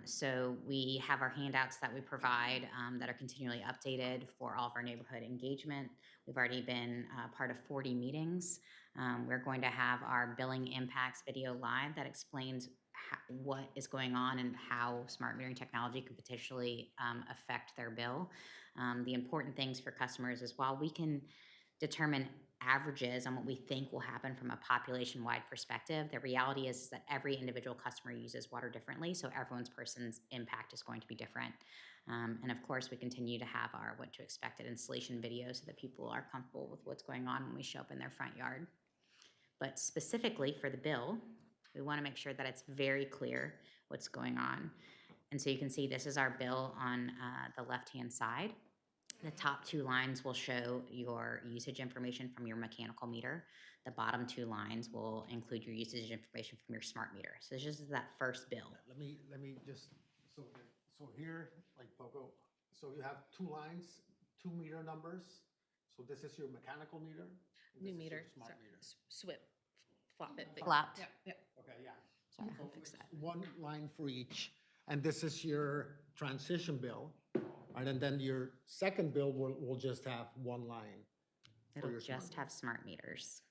So we have our handouts that we provide that are continually updated for all of our neighborhood engagement. We've already been part of 40 meetings. We're going to have our billing impacts video live that explains what is going on and how smart metering technology could potentially affect their bill. The important things for customers is while we can determine averages on what we think will happen from a population-wide perspective, the reality is that every individual customer uses water differently, so everyone's person's impact is going to be different. And of course, we continue to have our what to expect at installation video so that people are comfortable with what's going on when we show up in their front yard. But specifically for the bill, we want to make sure that it's very clear what's going on. And so you can see this is our bill on the left-hand side. The top 2 lines will show your usage information from your mechanical meter. The bottom 2 lines will include your usage information from your smart meter. So this is that first bill. Let me just, so here, like Poco, so you have 2 lines, 2 meter numbers. So this is your mechanical meter? and new this is your meter, Smart sorry, meter. SWIP, flop it. Flopped. Okay, yeah. Sorry, So I'll fix that. 1 line for each, and this is your transition bill, right? And then your second bill will just have 1 line. for It'll your smart just meter. have smart meters.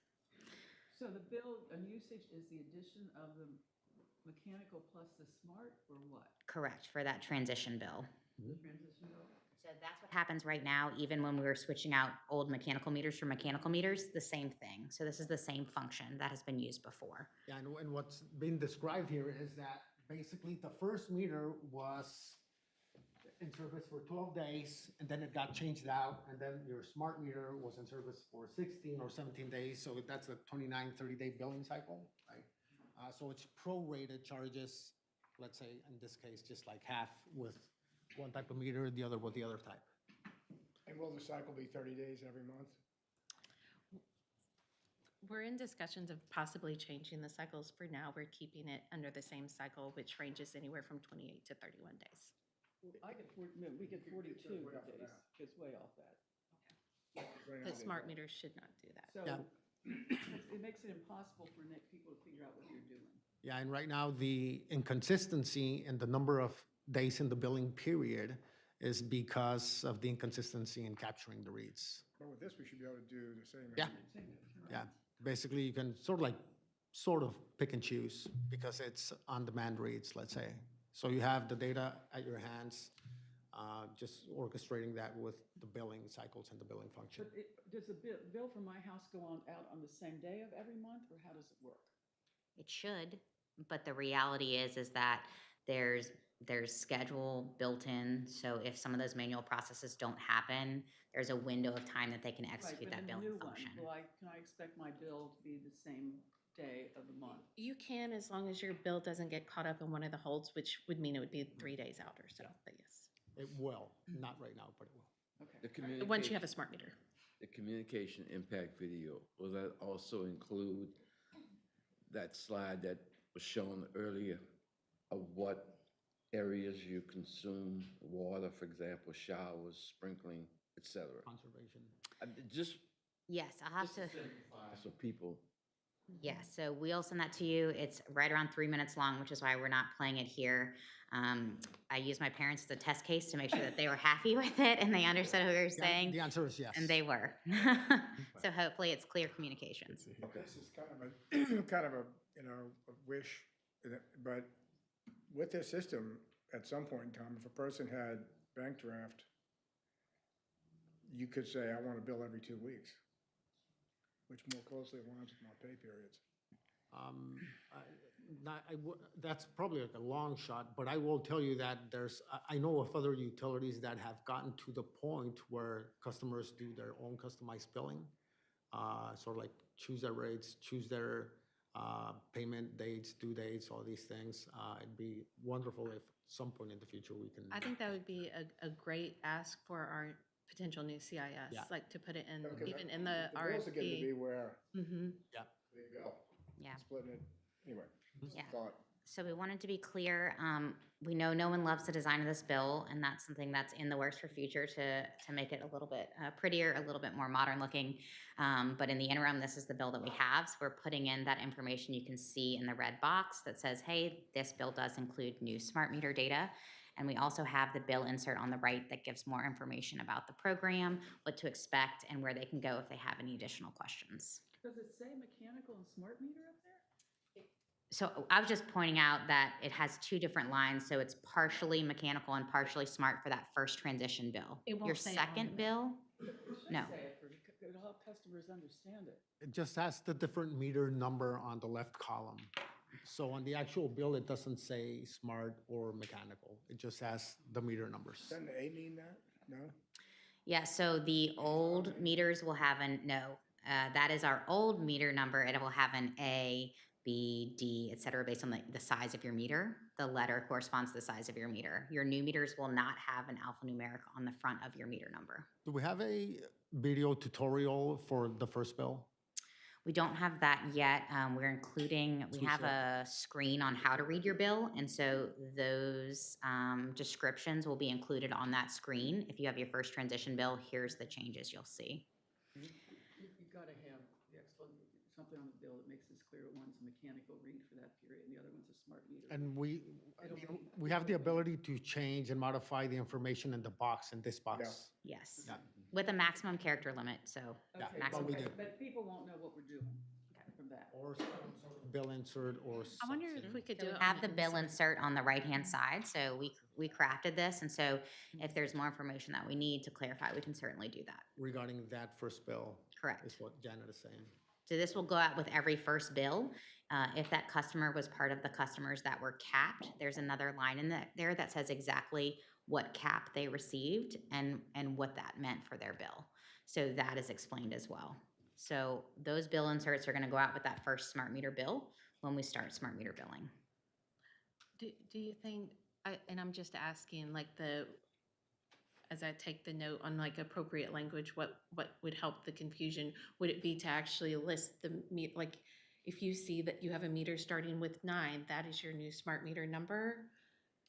So the bill and usage is the addition of the mechanical plus the smart, or what? Correct, for that transition bill. Transition bill? So that's what happens right now, even when we were switching out old mechanical meters for mechanical meters, the same thing. So this is the same function that has been used before. Yeah, and what's being described here is that basically the first meter was in service for 12 days, and then it got changed out, and then your smart meter was in service for 16 or 17 days, so that's a 29, 30-day billing cycle, right? So it's prorated charges, let's say, in this case, just like half with one type of meter, the other with the other type. And will the cycle be 30 days every month? We're in discussions of possibly changing the cycles. For now, we're keeping it under the same cycle, which ranges anywhere from 28 to 31 days. We get 42 way off of days, that. it's way off that. Right now, The they smart don't. meters should not do that. So Yeah. it makes it impossible for people to figure out what you're doing. Yeah, and right now, the inconsistency in the number of days in the billing period is because of the inconsistency in capturing the reads. But with this, we should be able to do the same. Yeah. Yeah, basically, you can sort of pick and choose because it's on-demand reads, let's say. So you have the data at your hands, just orchestrating that with the billing cycles and the billing function. But does the bill for my house go out on the same day of every month, or how does it work? It should, but the reality is that there's schedule built in. So if some of those manual processes don't happen, there's a window of time that they can execute that billing function. Can I expect my bill to be the same day of the month? You can, as long as your bill doesn't get caught up in one of the holds, which would mean it would be 3 days out or so, but yes. It will, not right now, but it will. Okay. The Once you have a smart meter. the communication impact video, will that also include that slide that was shown earlier of what areas you consume water, for example, showers, sprinkling, et cetera? Conservation. Just Yes, I'll have to. so people, Yeah, so we'll send that to you. It's right around 3 minutes long, which is why we're not playing it here. I used my parents as a test case to make sure that they were happy with it and they understood what we were saying, The answer is yes. and they were. So hopefully it's clear communications. This is kind of a, kind of a, you know, a wish, but with this system, at some point in time, if a person had bank draft, you could say, I want to bill every 2 weeks, which more closely aligns with my pay periods. That's probably like a long shot, but I will tell you that I know of other utilities that have gotten to the point where customers do their own customized billing. Sort of like choose their rates, choose their payment dates, due dates, all these things. It'd be wonderful if at some point in the future we can. I think that would be a great ask for our potential new CIS, Yeah. like to put it in, Because even in the bills are getting to be RFP. where Mm-hmm. they go, Yeah. splitting it, anyway, just a Yeah. thought. So we wanted to be clear, we know no one loves the design of this bill, and that's something that's in the works for future to make it a little bit prettier, a little bit more modern looking. But in the interim, this is the bill that we have, so we're putting in that information you can see in the red box that says, hey, this bill does include new smart meter data. And we also have the bill insert on the right that gives more information about the program, what to expect, and where they can go if they have any additional questions. Does it say mechanical and smart meter up there? So I was just pointing out that it has two different lines, so it's partially mechanical and partially smart for that first transition bill. It won't Your say it on second the bill, It should No. say it it'll help customers understand it. It just has the different meter number on the left column. So on the actual bill, it doesn't say smart or mechanical. It just has the meter numbers. Doesn't the A mean that? No? yeah, so the old meters will have that is our old meter number. It will have an A, B, D, et cetera, based on the size of your meter. The letter corresponds to the size of your meter. Your new meters will not have an alphanumeric on the front of your meter number. Do we have a video tutorial for the first bill? We don't have that yet. We Too have soon. a screen on how to read your bill. And so those descriptions will be included on that screen. If you have your first transition bill, here's the changes you'll see. You've got to have something on the bill that makes this clear. One's a mechanical read for that period, and the other one's a smart meter. And we have the ability to change and modify the information in the box, in this box. Yes, Yeah. with a maximum character limit, so Yeah, Okay, maximum. but we but, do. but people won't know what we're doing from that. Or some sort of bill insert or I wonder something. if we could do So we it. have on the bill insert. insert on the right-hand side, so we crafted this, and so if there's more information that we need to clarify, we can certainly do that. Regarding that first bill. Correct. Is what Janet is saying. So this will go out with every first bill. If that customer was part of the customers that were capped, there's another line in there that says exactly what cap they received and what that meant for their bill. So that is explained as well. So those bill inserts are going to go out with that first smart meter bill when we start smart meter billing. Do you think, and I'm just asking, like as I take the note on like appropriate language, what would help the confusion? Would it be to actually list like, if you see that you have a meter starting with 9, that is your new smart meter number?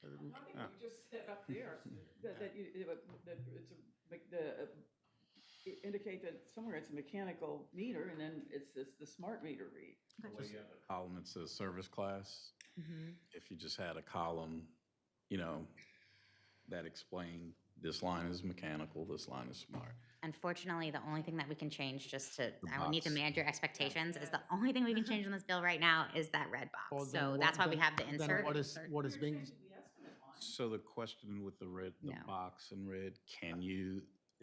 I think you just said up there that indicate that somewhere it's a mechanical meter and then it's the smart meter read. column that says service class, Mm-hmm. if you just had a column, you know, that explained this line is mechanical, this line is smart. Unfortunately, the only thing that we can change I would need to box. manage your expectations, is the only thing we can change on this bill right now is that red Well, box. then So what- that's why we then- have the then insert. what is being, So the question with the red, the No. box in red, can you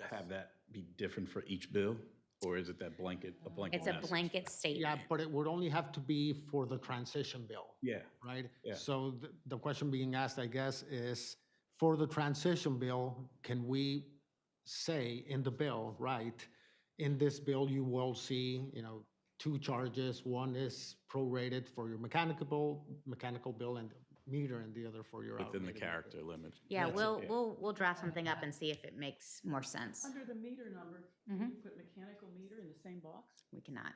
have that be different for each bill? Or is it that blanket, a blanket It's a message? blanket yeah, statement. but it would only have to be for the transition bill. Yeah. Right? Yeah. So the question being asked, I guess, is for the transition bill, can we say in the bill, right? In this bill, you will see, 2 charges. One is prorated for your mechanical bill and meter and the other for your Within the outdated meter. character limit. Yeah, That's we'll, okay. we'll draft something up and see if it makes more sense. Under the meter number, can you put mechanical meter in the same box? We cannot.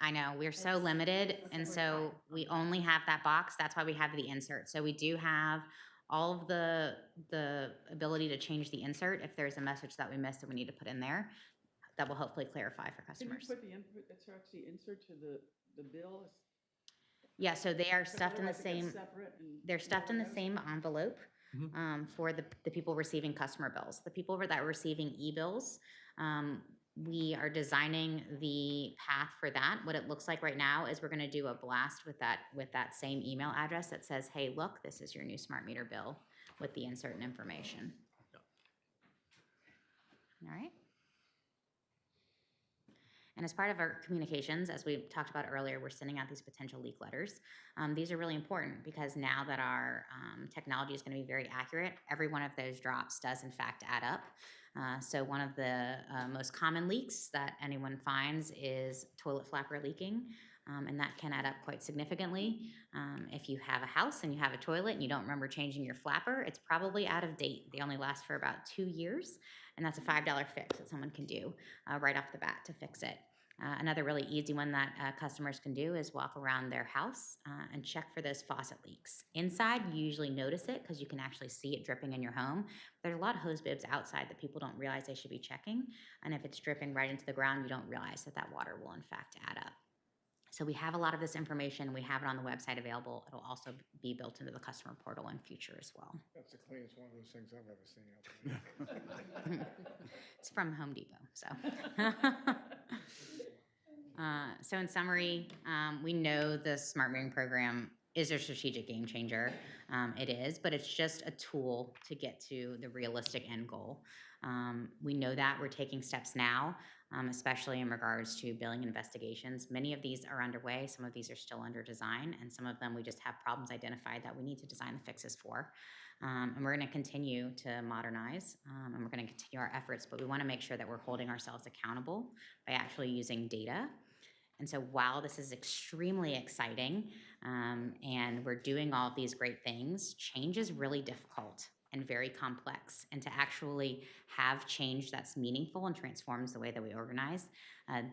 I know, we're so limited, and so we only have that box. That's why we have the insert. So we do have all of the ability to change the insert if there's a message that we missed that we need to put in there. That will hopefully clarify for Can you customers. put the input, that's actually insert to the bill? Yeah, so they are Because stuffed in the otherwise it gets same, separate and they're stuffed in the nobody same envelope for the people receiving customer bills. The people that are receiving e-bills, we are designing the path for that. What it looks like right now is we're gonna do a blast with that same email address that says, hey, look, this is your new smart meter bill with the insert and information. All right. And as part of our communications, as we talked about earlier, we're sending out these potential leak letters. These are really important because now that our technology is going to be very accurate, every one of those drops does in fact add up. So one of the most common leaks that anyone finds is toilet flapper leaking. And that can add up quite significantly. If you have a house and you have a toilet and you don't remember changing your flapper, it's probably out of date. They only last for about 2 years, and that's a $5 fix that someone can do right off the bat to fix it. Another really easy one that customers can do is walk around their house and check for those faucet leaks. Inside, you usually notice it because you can actually see it dripping in your home. There's a lot of hose bibs outside that people don't realize they should be checking, and if it's dripping right into the ground, you don't realize that water will in fact add up. So we have a lot of this information. We have it on the website available. It'll also be built into the customer portal in future as well. That's the cleanest one of those things I've ever seen out there. It's from Home Depot, so. So in summary, we know the smart metering program is a strategic game changer. It is, but it's just a tool to get to the realistic end goal. We know that we're taking steps now, especially in regards to billing investigations. Many of these are underway. Some of these are still under design, and some of them we just have problems identified that we need to design the fixes for. And we're going to continue to modernize, and we're going to continue our efforts, but we want to make sure that we're holding ourselves accountable by actually using data. And so while this is extremely exciting, and we're doing all of these great things, change is really difficult and very complex. And to actually have change that's meaningful and transforms the way that we organize,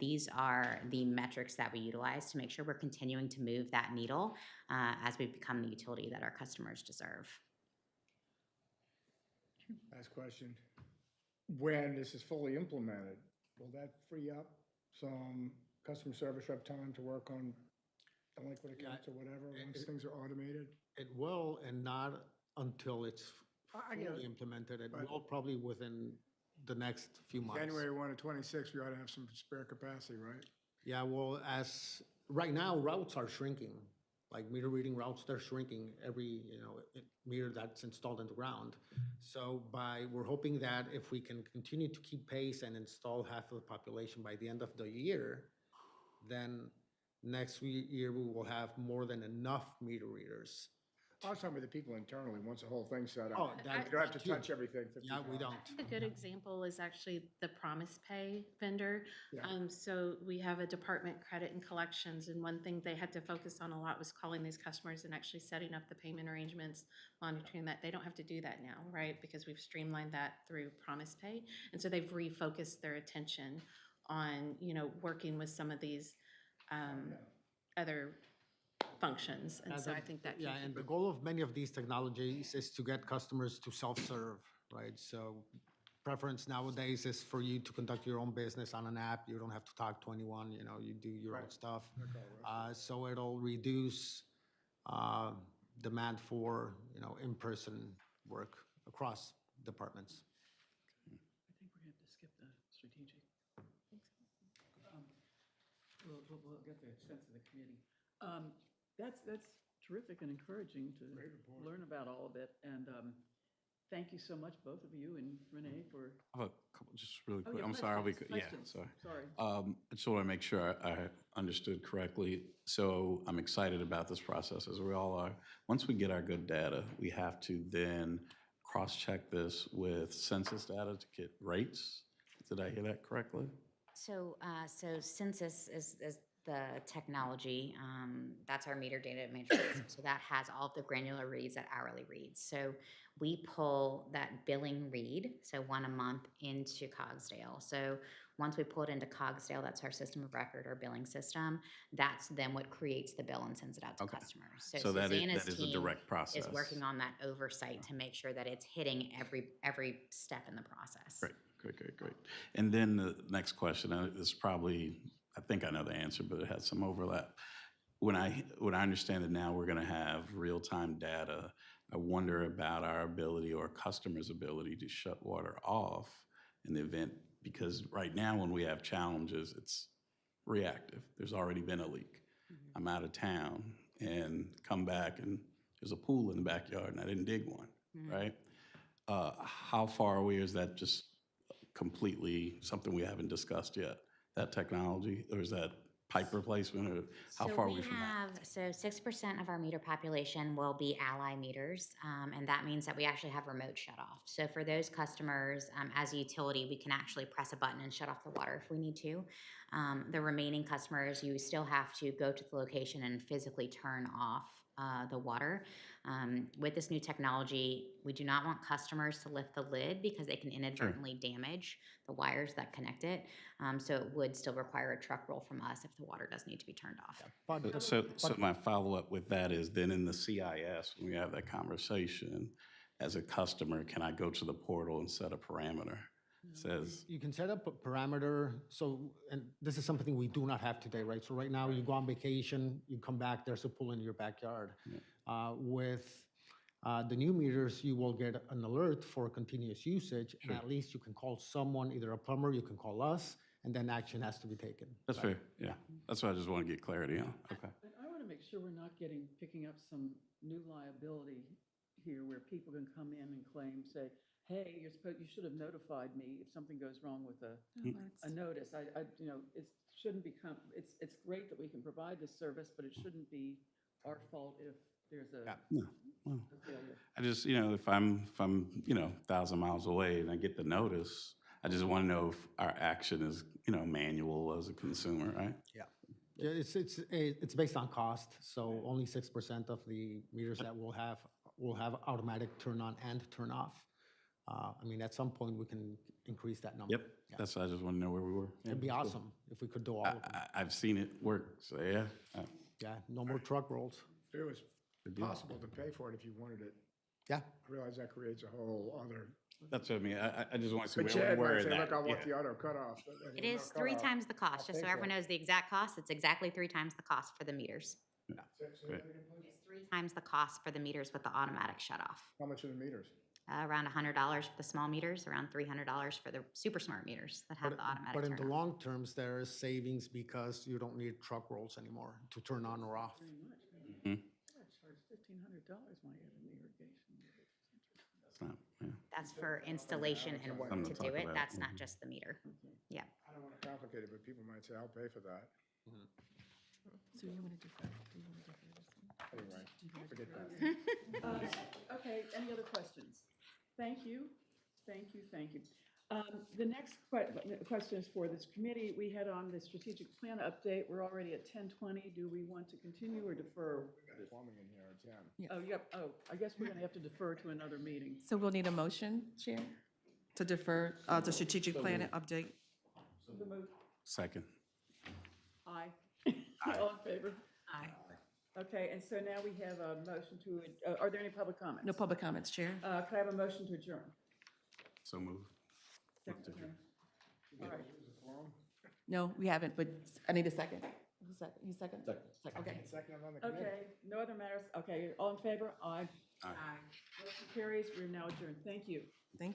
these are the metrics that we utilize to make sure we're continuing to move that needle as we become the utility that our customers deserve. Last question. When this is fully implemented, will that free up some customer service rep time to work on delinquent accounts or whatever, once things are automated? It will, and not until it's I get fully it. implemented. It But- will probably within the next few months. January 1 of '26, we ought to have some spare capacity, right? Yeah, well, as, right now, routes are shrinking. Like meter reading routes, they're shrinking every, meter that's installed in the ground. So we're hoping that if we can continue to keep pace and install half of the population by the end of the year, then next year we will have more than enough meter readers. I was talking about the people internally, once the whole thing's set Oh, up. that- You don't have to that too. touch everything 50 Yeah, we times. don't. A good example is actually the Promise Pay vendor. Yeah. So we have a department, credit and collections, and one thing they had to focus on a lot was calling these customers and actually setting up the payment arrangements, monitoring that. They don't have to do that now, right? Because we've streamlined that through Promise Pay. And so they've refocused their attention on, working with some of these other functions. And so I think that. Yeah, and the goal of many of these technologies is to get customers to self-serve, right? So preference nowadays is for you to conduct your own business on an app. You don't have to talk to anyone, you do your own stuff. So it'll reduce demand for, in-person work across departments. I think we're going to have to skip the strategic. We'll get the sense of the committee. That's terrific and encouraging to learn about all of it. And thank you so much, both of you and Renee, for. I have a couple, just really Oh, quick. yeah, I'm sorry, I'll be questions, quick. Yeah, questions. sorry. Sorry. I just want to make sure I understood correctly. So I'm excited about this process, as we all are. Once we get our good data, we have to then cross-check this with census data to get rates. Did I hear that correctly? So census is the technology, that's our meter data management system. So that has all of the granular reads that hourly reads. So we pull that billing read, so one a month, into Cogsdale. So once we pull it into Cogsdale, that's our system of record, our billing system. That's then what creates the bill and sends it out to Okay. customers. So that Susanna's is a team direct process. is working on that oversight to make sure that it's hitting every step in the process. Great. And then the next question, is probably, I think I know the answer, but it has some overlap. When I understand that now we're gonna have real-time data, I wonder about our ability or customers' ability to shut water off in the event, because right now when we have challenges, it's reactive. There's already been a leak. I'm out of town and come back and there's a pool in the backyard and I didn't dig one, right? How far away is that just completely something we haven't discussed yet? That technology, or is that pipe replacement, or how far are we from that? So 6% of our meter population will be Ally meters, and that means that we actually have remote shut off. So for those customers, as a utility, we can actually press a button and shut off the water if we need to. The remaining customers, you still have to go to the location and physically turn off the water. With this new technology, we do not want customers to lift the lid because they can inadvertently damage the wires that connect it. So it would still require a truck roll from us if the water does need to be turned off. So my follow-up with that is then in the CIS, when we have that conversation, as a customer, can I go to the portal and set a parameter? Says, You can set up a parameter, and this is something we do not have today, right? So right now, you go on vacation, you come back, there's a pool in your backyard. With the new meters, you will get an alert for continuous usage, and at least you can call someone, either a plumber, you can call us, and then action has to be taken. that's fair, yeah. That's what I just want to get clarity on, okay. But I want to make sure we're not picking up some new liability here where people can come in and claim, say, hey, you should have notified me if something goes wrong with a notice. It shouldn't become, it's great that we can provide this service, but it shouldn't be our fault if there's a failure. I just, if I'm 1,000 miles away and I get the notice, I just want to know if our action is, manual as a consumer, right? Yeah, it's based on cost, so only 6% of the meters that will have automatic turn on and turn off. At some point, we can increase that number. Yep, Yeah. that's why I just want to know where we were. It'd be awesome if we could do all of them. I've seen it work, so yeah. Yeah, no more truck rolls. If it was deal. possible to pay for it if you wanted it. Yeah. I realize that creates a whole other. That's what I mean, I just want to see But where Chad we were might in say, that. look, I want yeah. the auto cutoff. It is 3 times the cost, just so everyone knows the exact cost. It's exactly 3 times the cost for the meters. Great. It's 3 times the cost for the meters with the automatic shut off. How much are the meters? Around $100 for the small meters, around $300 for the super smart meters that have the automatic But in the turn off. long terms, there is savings because you don't need truck rolls anymore to turn on or off. Very much. Mhm. I charge $1,500 when I have an irrigation. That's not, yeah. That's for installation and work Something to to do talk it. about. That's not just the meter. Yeah. I don't want to complicate it, but people might say, I'll pay for that. So you want to defer? Do you want to defer this one? Anyway, forget that. Okay, any other questions? Thank you. The next question is for this committee. We had on the strategic plan update. We're already at 10:20. Do we want to continue or defer? We got plumbing in here at 10. Oh, yep. Oh, I guess we're going to have to defer to another meeting. So we'll need a motion, Chair, to defer the strategic plan and update. The move. Second. Aye. All in favor? Aye. Okay, and so now we have a motion to, are there any public comments? No public comments, Chair. Can I have a motion to adjourn? So move. Second adjourn. All right. No, we haven't, but I need a second. You second? Second. Okay. Second on the committee. Okay, no other matters. Okay, all in favor? Aye. Aye. Motion carries. We're now adjourned. Thank you. Thank you.